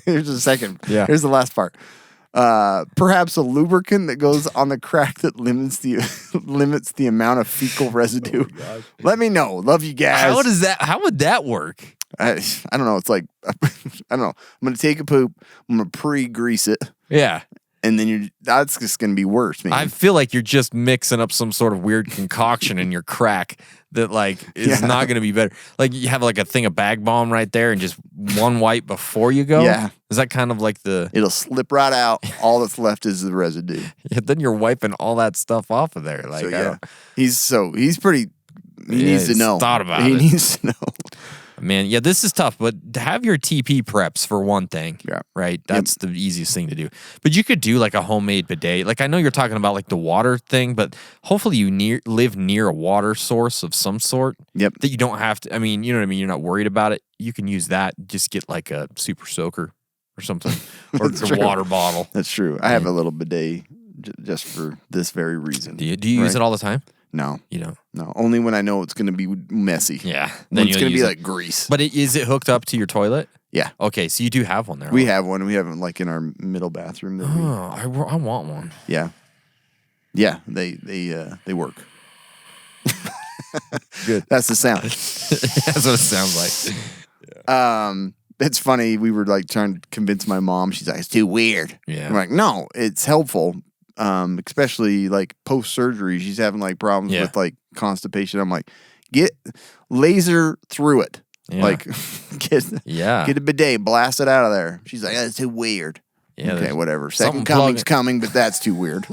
here's the second. Yeah. Here's the last part. Perhaps a lubricant that goes on the crack that limits the amount of fecal residue. Let me know. Love you guys. How would that work? I don't know. It's like I don't know. I'm gonna take a poop. I'm gonna pre-grease it, Yeah. and then that's just gonna be worse. Maybe. I feel like you're just mixing up some sort of weird concoction in your crack that like is Yeah. not going to be better. Like you have like a thing of bag balm right there and just one wipe before you go. Yeah. Is that kind of like the? It'll slip right out. All that's left is the residue. Yeah, then you're wiping all that stuff off of there. Like So I yeah, don't- he's pretty. He Yeah, needs to he's know. thought about He it. needs to know. Man, yeah, this is tough, but have your TP preps for one thing. Yeah. Right? That's the easiest thing to do. But you could do like a homemade bidet. Like I know you're talking about like the water thing, but hopefully you live near a water source of some sort. Yep. That you don't have to, I mean, you know what I mean? You're not worried about it. You can use that. Just get like a super soaker or something or That's a true. water bottle. That's true. I have a little bidet just for this very reason. Do you use Right? it all the time? No, You don't. no. Only when I know it's going to be messy. Yeah. When it's you'll going to be use it. like grease. But is it hooked up to your toilet? Yeah. Okay, so you do have one there. We have one. We have it like in our middle bathroom. That we, Oh, I want one. yeah. Yeah. They work. Good. That's the sound. That's what it sounds like. It's funny. We were like trying to convince my mom. She's like, it's too weird. Yeah. I'm like, no, it's helpful. Especially like post surgery. She's having like problems Yeah. with like constipation. I'm like, get laser through it. Yeah. Like, get Yeah. a bidet, blast it out of there. She's like, that's too weird. Yeah, Okay, there's whatever. something Second coming's plugging- coming, but that's too weird.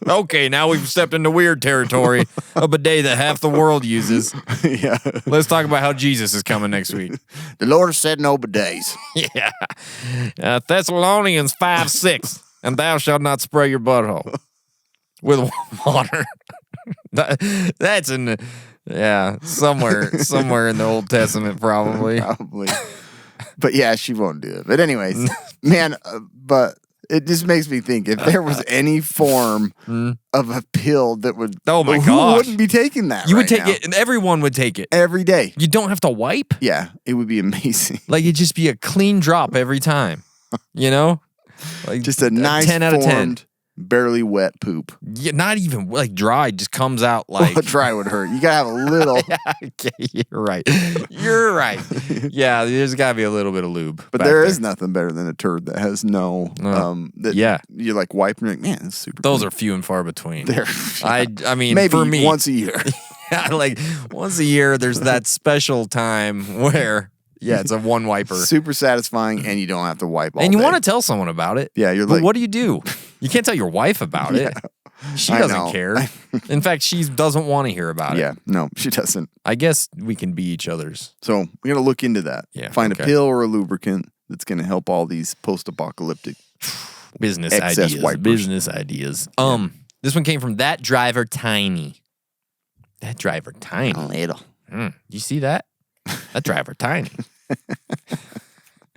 Okay, now we've stepped into weird territory. A bidet that half the world uses. Yeah. Let's talk about how Jesus is coming next week. The Lord said no bidets. Yeah. Thessalonians 5:6, and thou shalt not spray your butthole with water. That's in the, somewhere in the Old Testament, probably. Probably. But yeah, she won't do it. But anyways, man, but it just makes me think if there was any form of a pill that would, Oh my who gosh. wouldn't be taking that? You would right take now? it, and everyone would take it. Every day. You don't have to wipe. Yeah, it would be amazing. Like, it'd just be a clean drop every time. You know? Like Just a nice 10 out of 10. formed, barely wet poop. Yeah, not even like dry, just comes out like. Well, dry would hurt. You gotta have a little. Okay, you're right. You're right. Yeah, there's got to be a little bit of lube. But back there there is nothing better than a turd that has no. That yeah. You're like wiping it. Man, it's super. Those clean. are few and far between. They're- I mean, maybe for me, once a year. yeah, like once a year, there's that special time where, yeah, it's a one wiper. Super satisfying, and you don't have to wipe all And you day. want to tell someone about it. Yeah, you're but like- what do? You can't tell your wife about it. She I doesn't know. care. In fact, she doesn't want to hear about it. Yeah, no, she doesn't. I guess we can be each other's. So we gotta look into that. Yeah, Find okay. a pill or a lubricant that's gonna help all these post-apocalyptic. Business Excess ideas. wipers. Business ideas. This one came from That Driver Tiny. That Driver Tiny. Little. You see that? That Driver Tiny.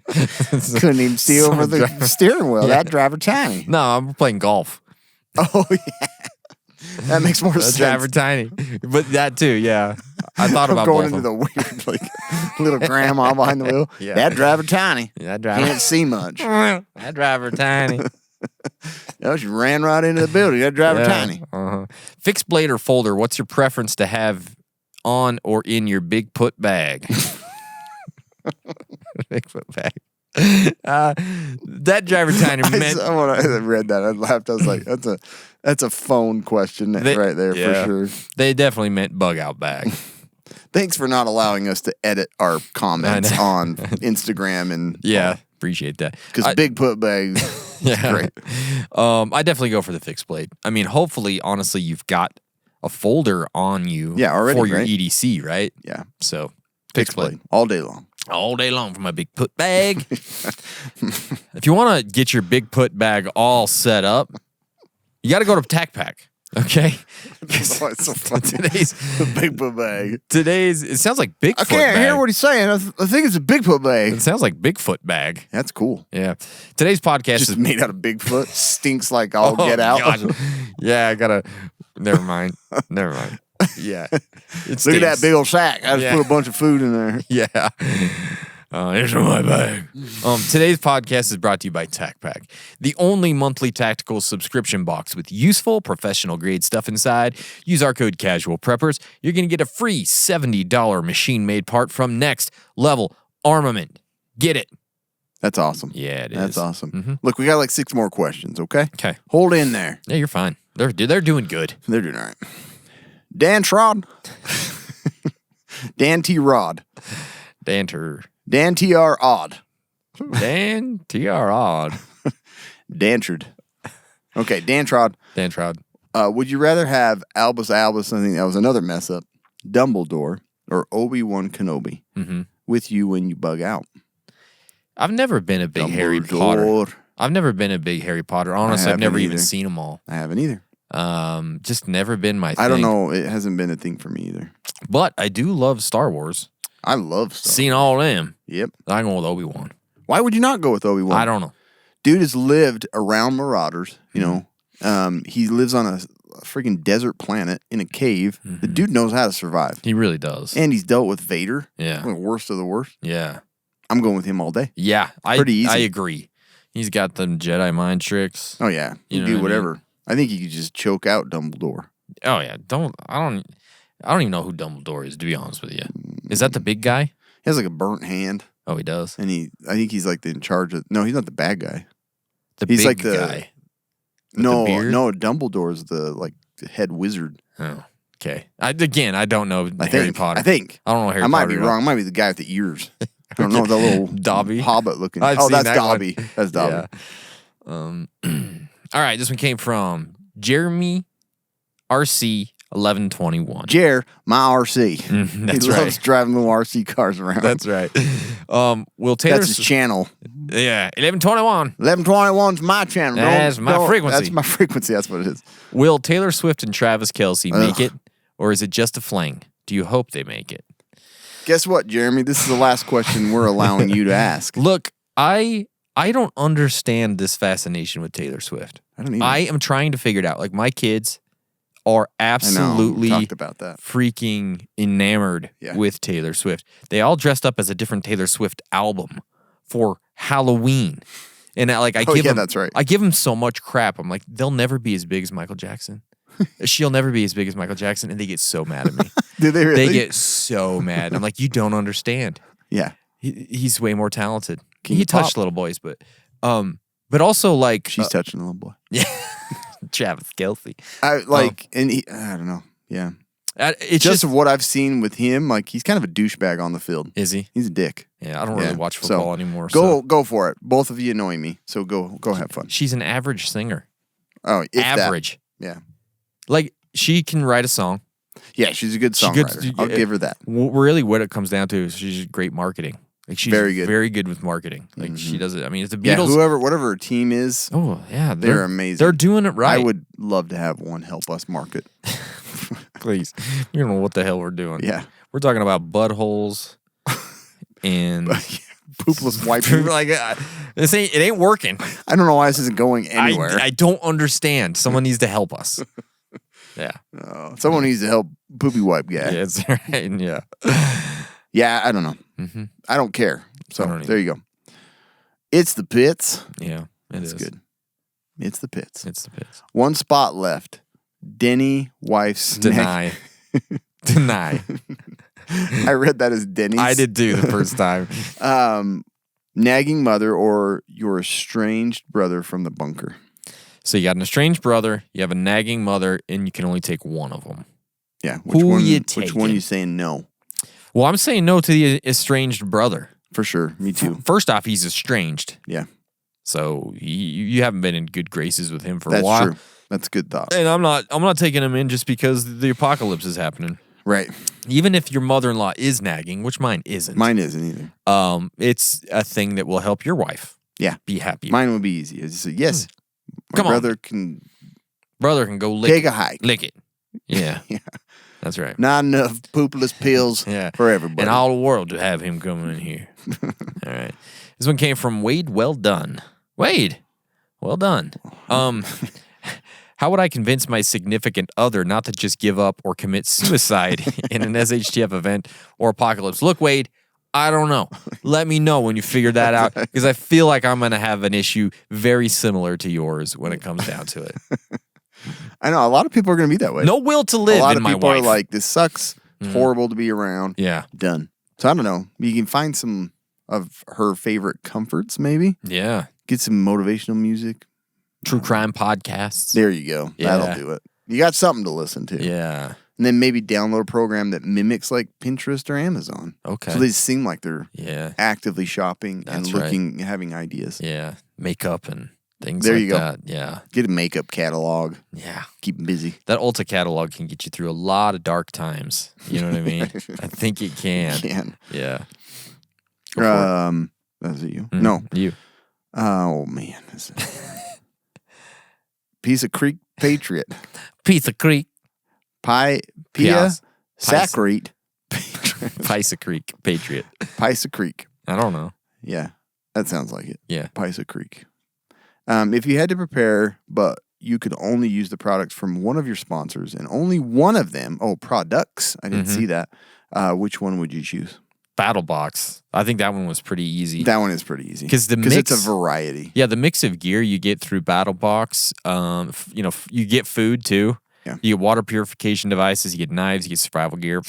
Couldn't even see over the steering wheel. Yeah. That driver tiny. No, I'm playing golf. Oh yeah, that makes more That sense. Driver Tiny. But that too, yeah. I thought I'm about going both into of the them. weird, like little grandma behind the wheel. Yeah. That driver tiny. That driver. Can't see much. That Driver Tiny. Oh, she ran right into the building. That driver Yeah. tiny. Uh-huh. Fixed blade or folder, what's your preference to have on or in your big put bag? Big foot bag. That Driver Tiny meant. When I read that, I laughed. I was like, "That's a phone question right there yeah. for sure." They definitely meant bug out bag. Thanks for not allowing us to edit our comments I know. on Instagram and Yeah, appreciate that. because big put bags. Yeah, great. I definitely go for the fixed blade. I mean, hopefully, honestly, you've got a folder on you. Yeah, already, for your right? EDC, right? Yeah, So fixed fixed blade blade all day long. all day long for my big put bag. If you want to get your big put bag all set up, you got to go to Tac Pack. Okay, Oh, it's so funny. today's Big put bag. it sounds like Bigfoot. I can't bag. hear what he's saying. I think it's a Bigfoot bag. It sounds like Bigfoot bag. That's cool. Yeah. Today's podcast Just is made out of Bigfoot. Stinks like all Oh, get out. gosh. Yeah, I gotta. Never mind. Never mind. Yeah. It Look at that stinks. big old sack. I just Yeah. put a bunch of food in there. Yeah. Here's my bag. Today's podcast is brought to you by TacPack, the only monthly tactical subscription box with useful professional grade stuff inside. Use our code CASUALPREPPERS. You're going to get a free $70 machine-made part from Next Level Armament. Get it. That's awesome. Yeah, it is. That's awesome. Look, we got like 6 more questions, okay? Okay. Hold in there. Yeah, you're fine. They're doing good. They're doing all right. Dan Trod. Dan T. Rod. Danter. Dan T.R. Odd. Dan T.R. Odd. Dantrud. Okay, Dan Trod. Dan Trod. Would you rather have Albus, I think that was another mess up, Dumbledore, or Obi-Wan Kenobi with you when you bug out? I've never been a big Harry Potter. Dumbledore. I've never been a big Harry Potter. Honestly, I've haven't never even either. seen them all. I haven't either. Just never been my thing. I don't know. It hasn't been a thing for me either. But I do love Star Wars. I love stuff. Seen all of them. Yep. I'm going with Obi-Wan. Why would you not go with Obi-Wan? I don't know. Dude has lived around Marauders, you know. He lives on a freaking desert planet in a cave. The dude knows how to survive. He really does. And he's dealt with Vader. Yeah. The worst of the worst. Yeah. I'm going with him all day. Yeah. Pretty easy. I agree. He's got them Jedi mind tricks. Oh, yeah. You You know do what I whatever. I think you could just choke out Dumbledore. Oh yeah. I don't even know who Dumbledore is, to be honest with you. Is that the big guy? He has like a burnt hand. Oh, he does. And I think he's like in charge of. No, he's not the bad guy. The He's big like the- guy. No, beard? no, Dumbledore's the head wizard. Oh, okay. I don't know I Harry think. Potter. I think. I don't know Harry I might Potter be at all. wrong. I might be the guy with the ears. I don't know, the little Dobby. hobbit looking. I've Oh, seen that's that Dobby. one. That's Dobby. All right, this one came from Jeremy RC 1121. My RC. That's he right. loves driving little RC cars around. That's right. Will Taylor? That's his channel. Yeah, 1121. 1121's my channel. That's my frequency. That's my frequency. That's what it is. Will Taylor Swift and Travis Kelce make it, or is it just a fling? Do you hope they make it? Guess what, Jeremy? This is the last question we're allowing you to ask. Look, I don't understand this fascination with Taylor Swift. I don't either. I am trying to figure it out. Like, my kids are absolutely we talked about that. freaking enamored with Taylor Swift. They all dressed up as a different Taylor Swift album for Halloween. And I give them, that's right. I give them so much crap. I'm like, they'll never be as big as Michael Jackson. She'll never be as big as Michael Jackson, and they get so mad at me. Do they really? They get so mad. I'm like, you don't understand. Yeah. He's way more talented. King He of pop. touched little boys, but also like She's touching a little boy. yeah, Travis Kelce. I don't know. Yeah. It's Just what I've seen with him, like he's kind of a douchebag on the field. Is he? He's a dick. Yeah, I don't really watch So, football anymore. Go for it. Both of you annoy me, so go have fun. She's an average singer. Oh, if Average. That. Yeah. Like, she can write a song. Yeah, she's a good songwriter. I'll give her that. Really, what it comes down to is she's great marketing. Like, she's very good with marketing. Like, she does it. I mean, it's the Yeah, Beatles. whatever her team is, Oh, yeah. they're amazing. They're doing it right. I would love to have one help us market. Please. We don't know what the hell we're doing. Yeah. We're talking about buttholes and Poopless wiping. like it ain't working. I don't know why this isn't going anywhere. I don't understand. Someone needs to help us. Yeah. Someone needs to help Poopy Wipe guy. Yeah, it's right. Yeah. Yeah, I don't know. Mm-hmm. I don't care. So I don't there you go. It's the pits. Yeah. That's good. It's the pits. It's the pits. One spot left. Denny wife's Deny. Deny. I read that as Denny's. I did too the first time. Nagging mother or your estranged brother from the bunker. So you got an estranged brother, you have a nagging mother, and you can only take one of them. Yeah. Who one, you Which one taking? you saying no? Well, I'm saying no to the estranged brother. For sure. Me too. First off, he's estranged. Yeah. So you haven't been in good graces with him for That's a while. true. That's a good thought. And I'm not taking him in just because the apocalypse is happening. Right. Even if your mother-in-law is nagging, which mine isn't. Mine isn't either. It's a thing that will help your wife. Yeah. Be happy. Mine would be easy. I just say, yes, my Come on. brother can Brother can go lick take it. a hike. Lick it. Yeah. Yeah. That's right. Not enough poopless pills Yeah. for everybody. In all the world to have him coming in here. All right. This one came from Wade. Well done. Wade. Well done. How would I convince my significant other not to just give up or commit suicide in an SHTF event or apocalypse? Look, Wade, I don't know. Let me know when you figure that out, because I feel like I'm going to have an issue very similar to yours when it comes down to it. I know a lot of people are going to be that way. No will to live a lot in of my people wife. are like, this sucks. It's horrible to be around. Yeah. Done. So I don't know. You can find some of her favorite comforts, maybe. Yeah. Get some motivational music. True crime podcasts. There you go. Yeah. That'll do it. You got something to listen to. Yeah. And then maybe download a program that mimics like Pinterest or Amazon. Okay. So they seem like they're Yeah. actively shopping That's and looking, having ideas. Yeah. Makeup and things There like you go. that. Yeah. Get a makeup catalog. Yeah. Keep them busy. That Ulta catalog can get you through a lot of dark times. You know what I mean? I think it can. Can. Yeah. Go for it. That's it you? Mhm. No. You. Oh man. Piece of Creek Patriot. Pizza Creek. Pia Pias. Saccharine. Pisa Creek Patriot. Pisa Creek. I don't know. Yeah. That sounds like it. Yeah. Pisa Creek. If you had to prepare, but you could only use the products from one of your sponsors and only one of them, products, I didn't see that, which one would you choose? Battle Box. I think that one was pretty easy. That one is pretty easy. Because it's a variety. Yeah, the mix of gear you get through Battle Box, you get food too. Yeah. You get water purification devices, you get knives, you get survival gear.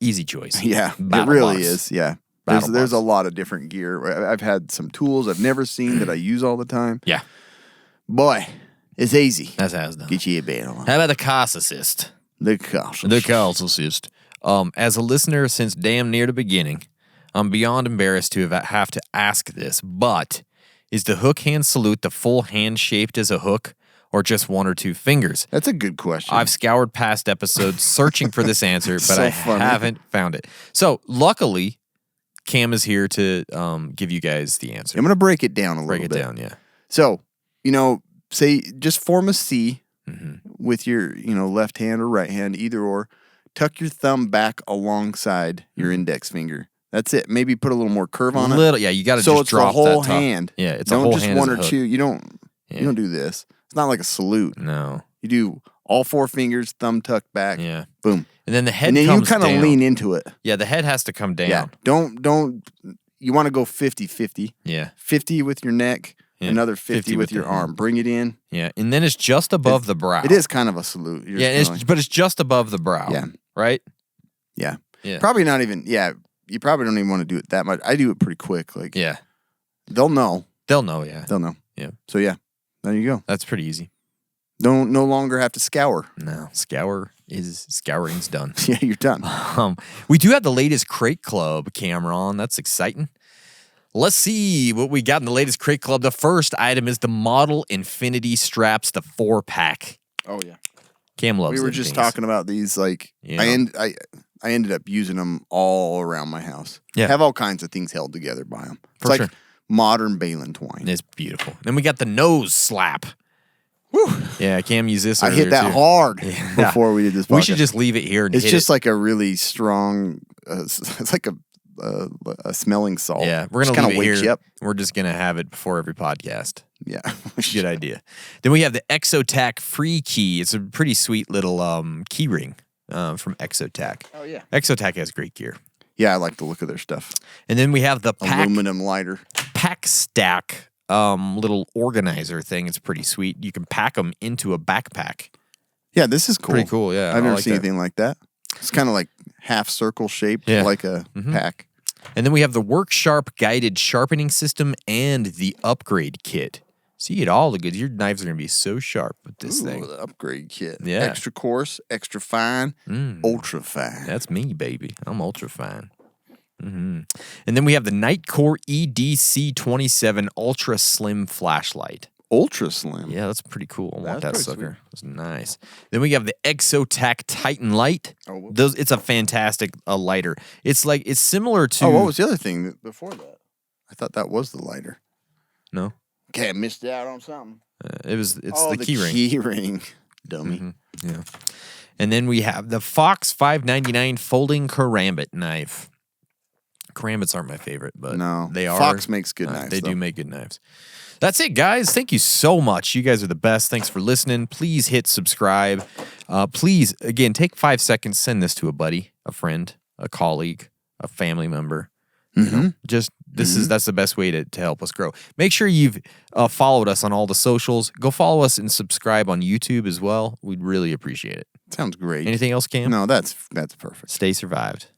Easy choice. Yeah, Battle it really Box. is. Yeah. Battle There's a Box. lot of different gear. I've had some tools I've never seen that I use all the time. Yeah. Boy, it's easy. That's how it's done. Get you a battle. How about the CAS Assist? The cost. The CAS Assist. As a listener since damn near the beginning, I'm beyond embarrassed to have to ask this, but is the hook hand salute the full hand shaped as a hook or just one or two fingers? That's a good question. I've scoured past episodes searching for this answer, but So I funny. haven't found it. So luckily, Cam is here to give you guys the answer. I'm going to break it down a little Break bit. it down, yeah. So, say just form a C Mm-hmm. with your, left hand or right hand, either or. Tuck your thumb back alongside your index finger. That's it. Maybe put a little more curve on it. Yeah, you got to So just it's drop the whole that top. hand. Yeah, it's don't a whole just hand one as or a hook. two. You don't do this. It's not like a salute. No. You do all four fingers, thumb tucked back. Yeah. Boom. And then the head And then you comes kind of down. lean into it. Yeah, the head has to come down. Yeah. Don't. You want to go 50-50. Yeah. 50 with your neck, Yeah. another 50 with your the hand. arm. Bring it in. Yeah. And then it's just above the brow. It is kind of a salute. You're Yeah, just kinda but it's just above the brow. Yeah. Right? Yeah. Yeah. Probably not even, you probably don't even want to do it that much. I do it pretty quick. Like, Yeah. they'll know. They'll know, yeah. They'll know. Yeah. So, there you go. That's pretty easy. Don't no longer have to scour. No. Scouring's done. Yeah, you're done. We do have the latest Crate Club, Cameron. That's exciting. Let's see what we got in the latest Crate Club. The first item is the Model Infinity Straps, the 4-pack. Oh, yeah. Cam loves We were them just things. talking about these. Like, Yeah. I ended up using them all around my house. Yeah. Have all kinds of things held together by them. It's For like sure. modern balin twine. It's beautiful. Then we got the nose slap. Whew. Yeah, Cam used this I earlier hit that too. hard Yeah. before we did this podcast. We should just leave it here and It's hit just it. like a really strong, it's like a smelling salt. Yeah, we're Just going to kinda leave it wakes here. you up. We're just going to have it before every podcast. Yeah. Good idea. Then we have the Exotac Free Key. It's a pretty sweet little key ring from Exotac. Oh, yeah. Exotac has great gear. Yeah, I like the look of their stuff. And then we have the Aluminum lighter. pack stack little organizer thing. It's pretty sweet. You can pack them into a backpack. Yeah, this is cool. Pretty cool, yeah. I've I never like seen that. anything like that. It's kind of like half circle shaped, Yeah. like a pack. And then we have the Work Sharp guided sharpening system and the upgrade kit. So you get all the goods. Your knives are going to be so sharp with this Ooh, thing. the upgrade kit. Yeah. Extra coarse, extra fine, ultra fine. That's me, baby. I'm ultra fine. And then we have the Nightcore EDC27 Ultra Slim Flashlight. Ultra slim. Yeah, that's pretty cool. I want that That's sucker. pretty That's nice. Then we have the Exotac Titan Light. Oh, whoops. It's a fantastic lighter. It's similar to. Oh, what was the other thing before that? I thought that was the lighter. No, Okay, I missed out on something. it's the key ring. Key ring. Dummy. Yeah. And then we have the Fox 599 folding karambit knife. Karambits aren't my favorite, but No. they are. Fox makes good knives, They though. do make good knives. That's it, guys. Thank you so much. You guys are the best. Thanks for listening. Please hit subscribe. Please, again, take 5 seconds. Send this to a buddy, a friend, a colleague, a family member. You know, just that's the best way to help us grow. Make sure you've followed us on all the socials. Go follow us and subscribe on YouTube as well. We'd really appreciate it. Sounds great. Anything else, Cam? No, that's perfect. Stay survived.